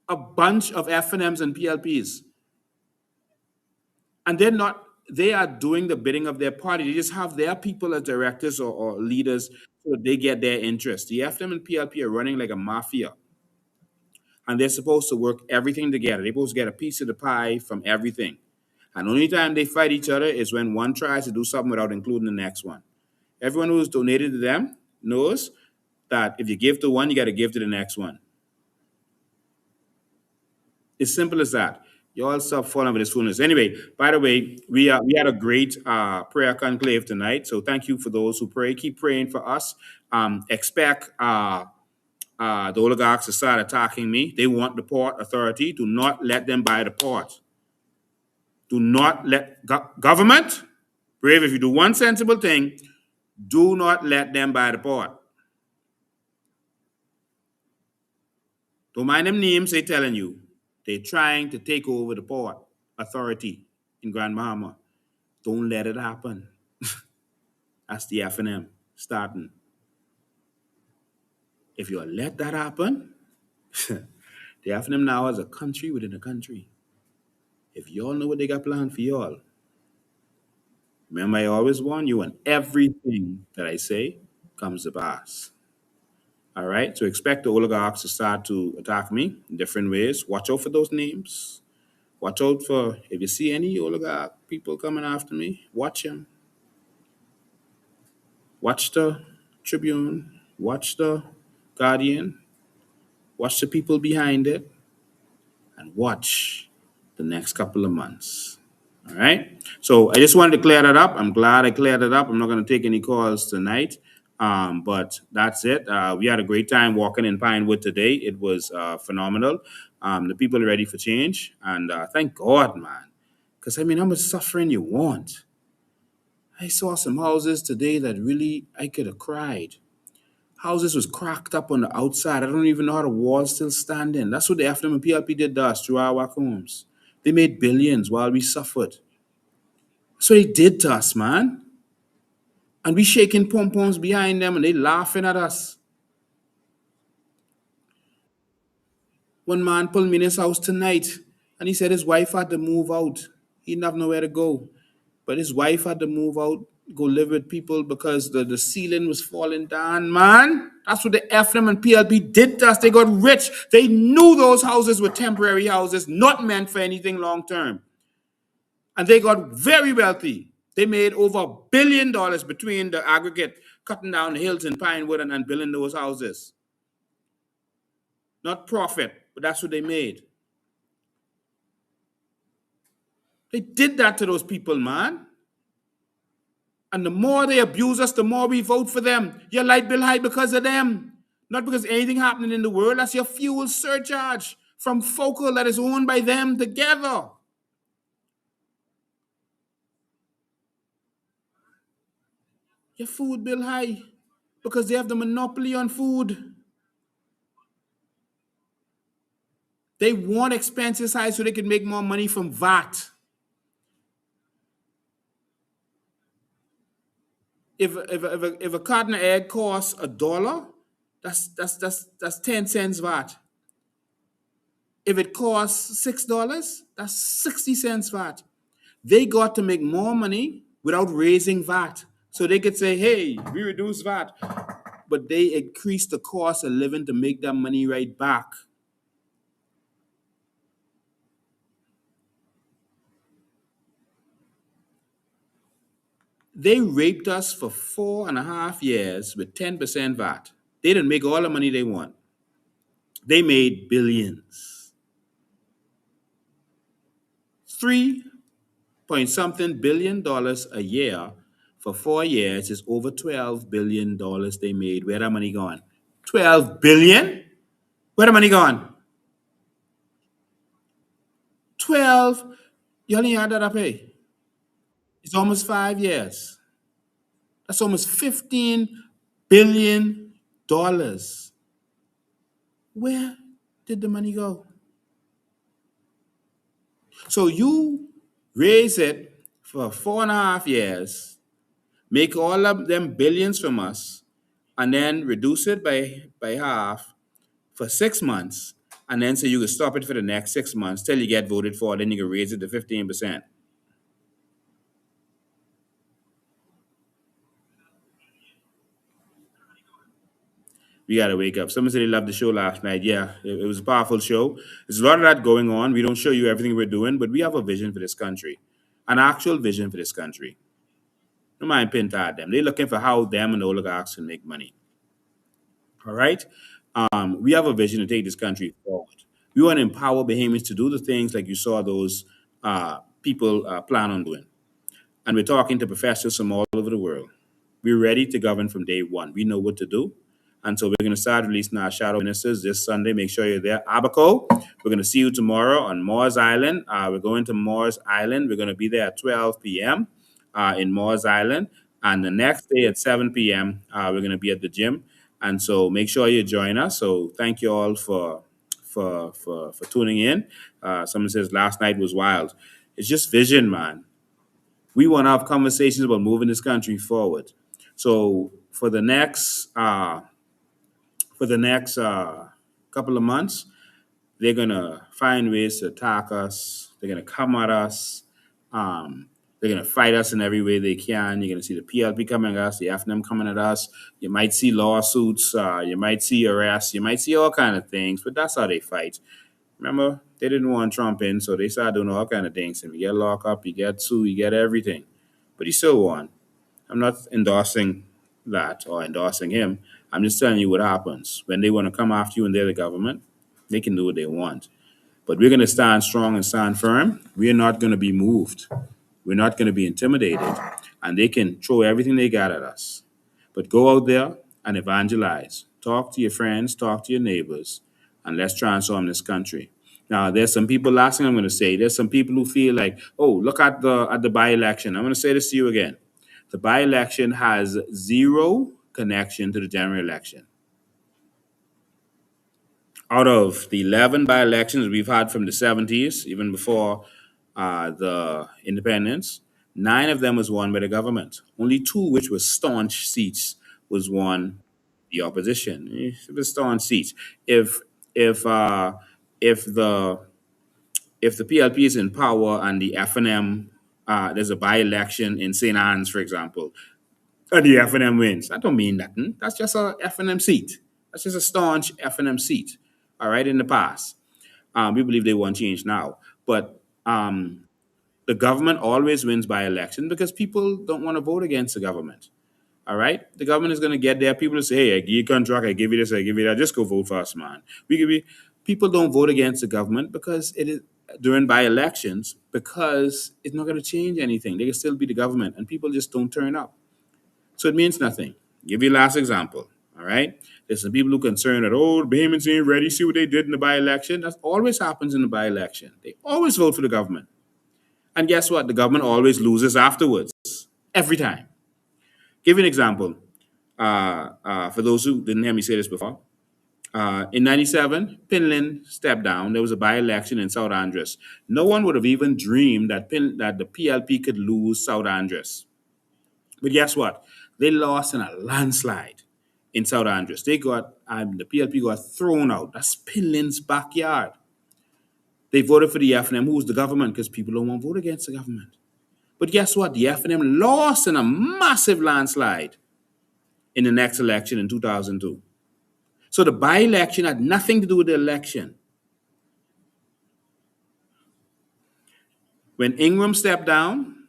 a bunch of FNMs and PLPs. And they are doing the bidding of their party. They just have their people as directors or leaders so that they get their interest. The FNM and PLP are running like a mafia. And they're supposed to work everything together. They're supposed to get a piece of the pie from everything. And the only time they fight each other is when one tries to do something without including the next one. Everyone who's donated to them knows that if you give to one, you got to give to the next one. It's simple as that. You all stop falling for this foolishness. Anyway, by the way, we had a great prayer conclave tonight. So thank you for those who pray. Keep praying for us. Expect the oligarchs to start attacking me. They want the port authority. Do not let them buy the port. Do not let government, brave, if you do one sensible thing, do not let them buy the port. Don't mind them names they telling you. They're trying to take over the port authority in Grand Bahama. Don't let it happen. That's the FNM starting. If you let that happen, the FNM now is a country within a country. If y'all know what they got planned for y'all, remember I always warn you, and everything that I say comes to pass. All right, so expect the oligarchs to start to attack me in different ways. Watch out for those names. Watch out for, if you see any oligarch people coming after me, watch them. Watch the Tribune, watch the Guardian, watch the people behind it, and watch the next couple of months. All right. So I just wanted to clear that up. I'm glad I cleared it up. I'm not going to take any calls tonight. But that's it. We had a great time walking in Pinewood today. It was phenomenal. The people are ready for change. And thank God, man. Because, I mean, how much suffering you want? I saw some houses today that really, I could have cried. Houses was cracked up on the outside. I don't even know how the walls still standing. That's what the FNM and PLP did to us through our homes. They made billions while we suffered. So they did to us, man. And we shaking pom poms behind them and they laughing at us. One man pulled me in his house tonight and he said his wife had to move out. He didn't have nowhere to go. But his wife had to move out, go live with people because the ceiling was falling down, man. That's what the FNM and PLP did to us. They got rich. They knew those houses were temporary houses, not meant for anything long term. And they got very wealthy. They made over $1 billion between the aggregate cutting down the hills in Pinewood and building those houses. Not profit, but that's what they made. They did that to those people, man. And the more they abuse us, the more we vote for them. Your light bill high because of them. Not because anything happening in the world. That's your fuel surcharge from Focal that is owned by them together. Your food bill high because they have the monopoly on food. They want expenses high so they can make more money from VAT. If a carton of egg costs $1, that's 10 cents VAT. If it costs $6, that's 60 cents VAT. They got to make more money without raising VAT. So they could say, hey, we reduce VAT. But they increase the cost of living to make that money right back. They raped us for 4.5 years with 10% VAT. They didn't make all the money they want. They made billions. 3 point something billion dollars a year for 4 years is over $12 billion they made. Where that money gone? 12 billion? Where the money gone? 12. You only had that I pay. It's almost 5 years. That's almost $15 billion. Where did the money go? So you raise it for 4.5 years, make all of them billions from us, and then reduce it by half for 6 months, and then say you can stop it for the next 6 months till you get voted for, then you can raise it to 15%. We gotta wake up. Someone said they loved the show last night. Yeah, it was a powerful show. There's a lot of that going on. We don't show you everything we're doing, but we have a vision for this country, an actual vision for this country. No mind pinta them. They're looking for how them and the oligarchs can make money. All right. We have a vision to take this country forward. We want to empower Bahamians to do the things like you saw those people plan on doing. And we're talking to professors from all over the world. We're ready to govern from day one. We know what to do. And so we're going to start releasing our shadow ministers this Sunday. Make sure you're there. Abaco, we're going to see you tomorrow on Moores Island. We're going to Moores Island. We're going to be there at 12 p.m. In Moores Island. And the next day at 7 p.m., we're going to be at the gym. And so make sure you join us. So thank you all for tuning in. Someone says last night was wild. It's just vision, man. We want to have conversations about moving this country forward. So for the next couple of months, they're gonna find ways to attack us. They're gonna come at us. They're gonna fight us in every way they can. You're gonna see the PLP coming at us, the FNM coming at us. You might see lawsuits. You might see arrests. You might see all kind of things. But that's how they fight. Remember, they didn't want Trump in, so they started doing all kind of things. And you get locked up, you get sued, you get everything. But he still won. I'm not endorsing that or endorsing him. I'm just telling you what happens. When they want to come after you and they're the government, they can do what they want. But we're going to stand strong and stand firm. We're not going to be moved. We're not going to be intimidated. And they can throw everything they got at us. But go out there and evangelize. Talk to your friends, talk to your neighbors, and let's transform this country. Now, there's some people, last thing I'm going to say, there's some people who feel like, oh, look at the by-election. I'm going to say this to you again. The by-election has zero connection to the general election. Out of the 11 by-elections we've had from the 70s, even before the independents, 9 of them was won by the government. Only 2, which were staunch seats, was won the opposition. It was staunch seats. If if uh, if the if the PLP is in power and the FNM, there's a by-election in St. Anne's, for example, and the FNM wins, that don't mean nothing. That's just a FNM seat. That's just a staunch FNM seat. All right, in the past, we believe they want change now, but the government always wins by election because people don't want to vote against the government. All right, the government is going to get there. People will say, "Hey, I give you a contract, I give you this, I give you that. Just go vote for us, man." We give you. People don't vote against the government because it is during by elections because it's not going to change anything. They can still be the government, and people just don't turn up. So it means nothing. Give you a last example. All right, there's some people who are concerned that the Bahamians ain't ready. See what they did in the by election. That always happens in the by election. They always vote for the government, and guess what? The government always loses afterwards every time. Give you an example. For those who didn't hear me say this before, in '97, Pinlin stepped down. There was a by-election in South Andres. No one would have even dreamed that the PLP could lose South Andres. But guess what? They lost in a landslide in South Andres. The PLP got thrown out. That's Pinlin's backyard. They voted for the FNM, who was the government, because people don't want to vote against the government. But guess what? The FNM lost in a massive landslide in the next election in 2002. So the by election had nothing to do with the election. When Ingram stepped down,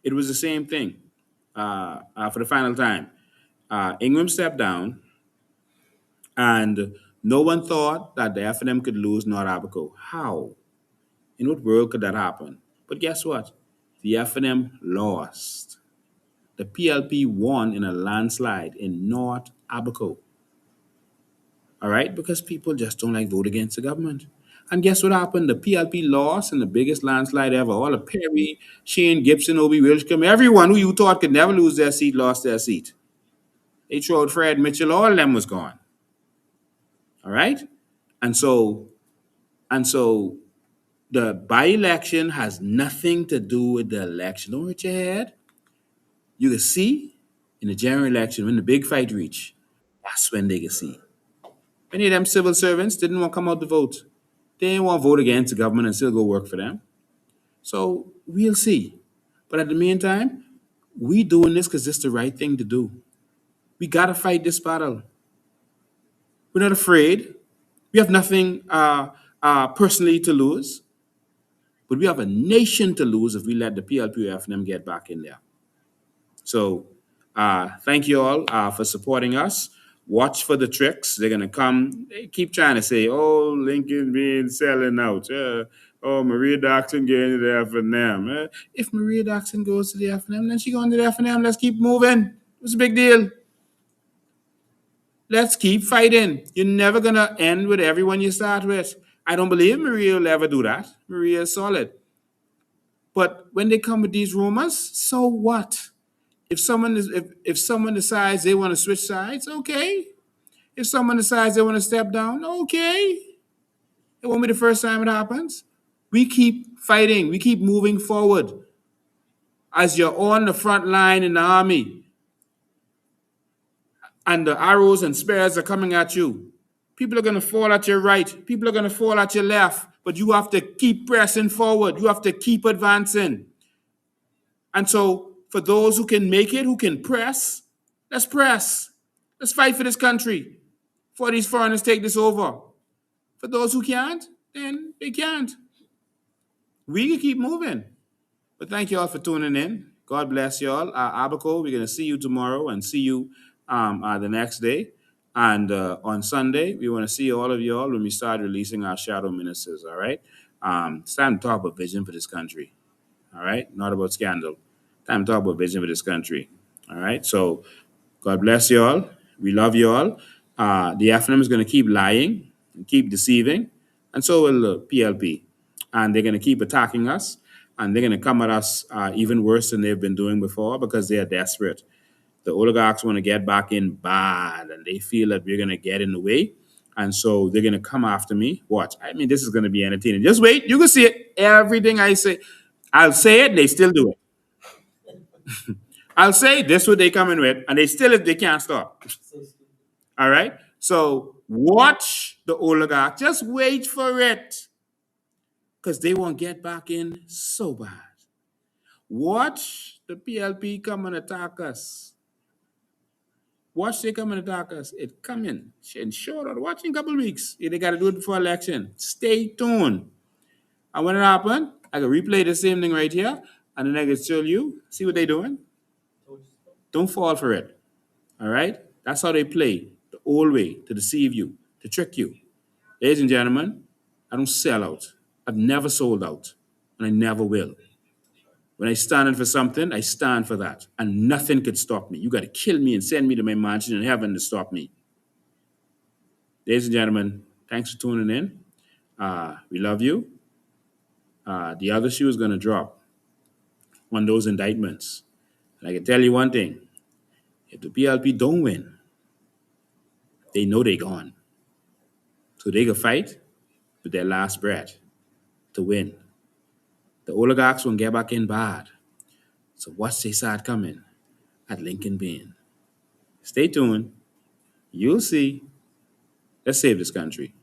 it was the same thing for the final time. Ingram stepped down, and no one thought that the FNM could lose North Abaco. How? In what world could that happen? But guess what? The FNM lost. The PLP won in a landslide in North Abaco. All right? Because people just don't like vote against the government. And guess what happened? The PLP lost in the biggest landslide ever. All of Perry, Shane Gibson, Obi Wilshcombe, everyone who you thought could never lose their seat lost their seat. They threw out Fred Mitchell, all of them was gone. All right? And so, and so the by-election has nothing to do with the election. Don't hurt your head. You can see in the general election when the big fight reach, that's when they can see. Many of them civil servants didn't want to come out to vote. They didn't want to vote against the government and still go work for them. So we'll see. But at the meantime, we doing this because it's the right thing to do. We gotta fight this battle. We're not afraid. We have nothing personally to lose, but we have a nation to lose if we let the PLPF and them get back in there. So thank you all for supporting us. Watch for the tricks. They're gonna come. They keep trying to say, "Oh, Lincoln being selling out. Oh, Maria Doxson getting to the FNM." If Maria Doxson goes to the FNM, then she going to the FNM. Let's keep moving. What's the big deal? Let's keep fighting. You're never gonna end with everyone you start with. I don't believe Maria will ever do that. Maria is solid. But when they come with these rumors, so what? If someone decides they want to switch sides, okay. If someone decides they want to step down, okay. It won't be the first time it happens. We keep fighting. We keep moving forward. As you're on the front line in the army, and the arrows and spears are coming at you, people are going to fall at your right. People are going to fall at your left. But you have to keep pressing forward. You have to keep advancing. And so, for those who can make it, who can press, let's press. Let's fight for this country before these foreigners take this over. For those who can't, then they can't. We can keep moving. But thank you all for tuning in. God bless you all. Abaco, we're going to see you tomorrow and see you the next day. And on Sunday, we want to see all of you all when we start releasing our shadow ministers, all right? It's time to talk about vision for this country, all right? Not about scandal. Time to talk about vision for this country, all right? So God bless you all. We love you all. The FNM is going to keep lying and keep deceiving, and so will the PLP. And they're going to keep attacking us, and they're going to come at us even worse than they've been doing before because they are desperate. The oligarchs want to get back in bad, and they feel that we're going to get in the way. And so they're going to come after me. Watch. I mean, this is going to be entertaining. Just wait. You can see it. Everything I say, I'll say it. They still do it. I'll say this what they coming with, and they still, if they can't stop. All right. So watch the oligarch. Just wait for it, because they won't get back in so bad. Watch the PLP come and attack us. Watch they come and attack us. It coming. And sure, watch in a couple weeks. If they got to do it before election. Stay tuned. And when it happen, I can replay the same thing right here, and then I can show you. See what they doing? Don't fall for it. All right? That's how they play. The old way to deceive you, to trick you. Ladies and gentlemen, I don't sell out. I've never sold out, and I never will. When I stand for something, I stand for that, and nothing could stop me. You got to kill me and send me to my mansion in heaven to stop me. Ladies and gentlemen, thanks for tuning in. We love you. The other shoe is going to drop on those indictments. And I can tell you one thing. If the PLP don't win, they know they're gone. So they can fight with their last breath to win. The oligarchs won't get back in bad. So watch they start coming at Lincoln Bean. Stay tuned. You'll see. Let's save this country.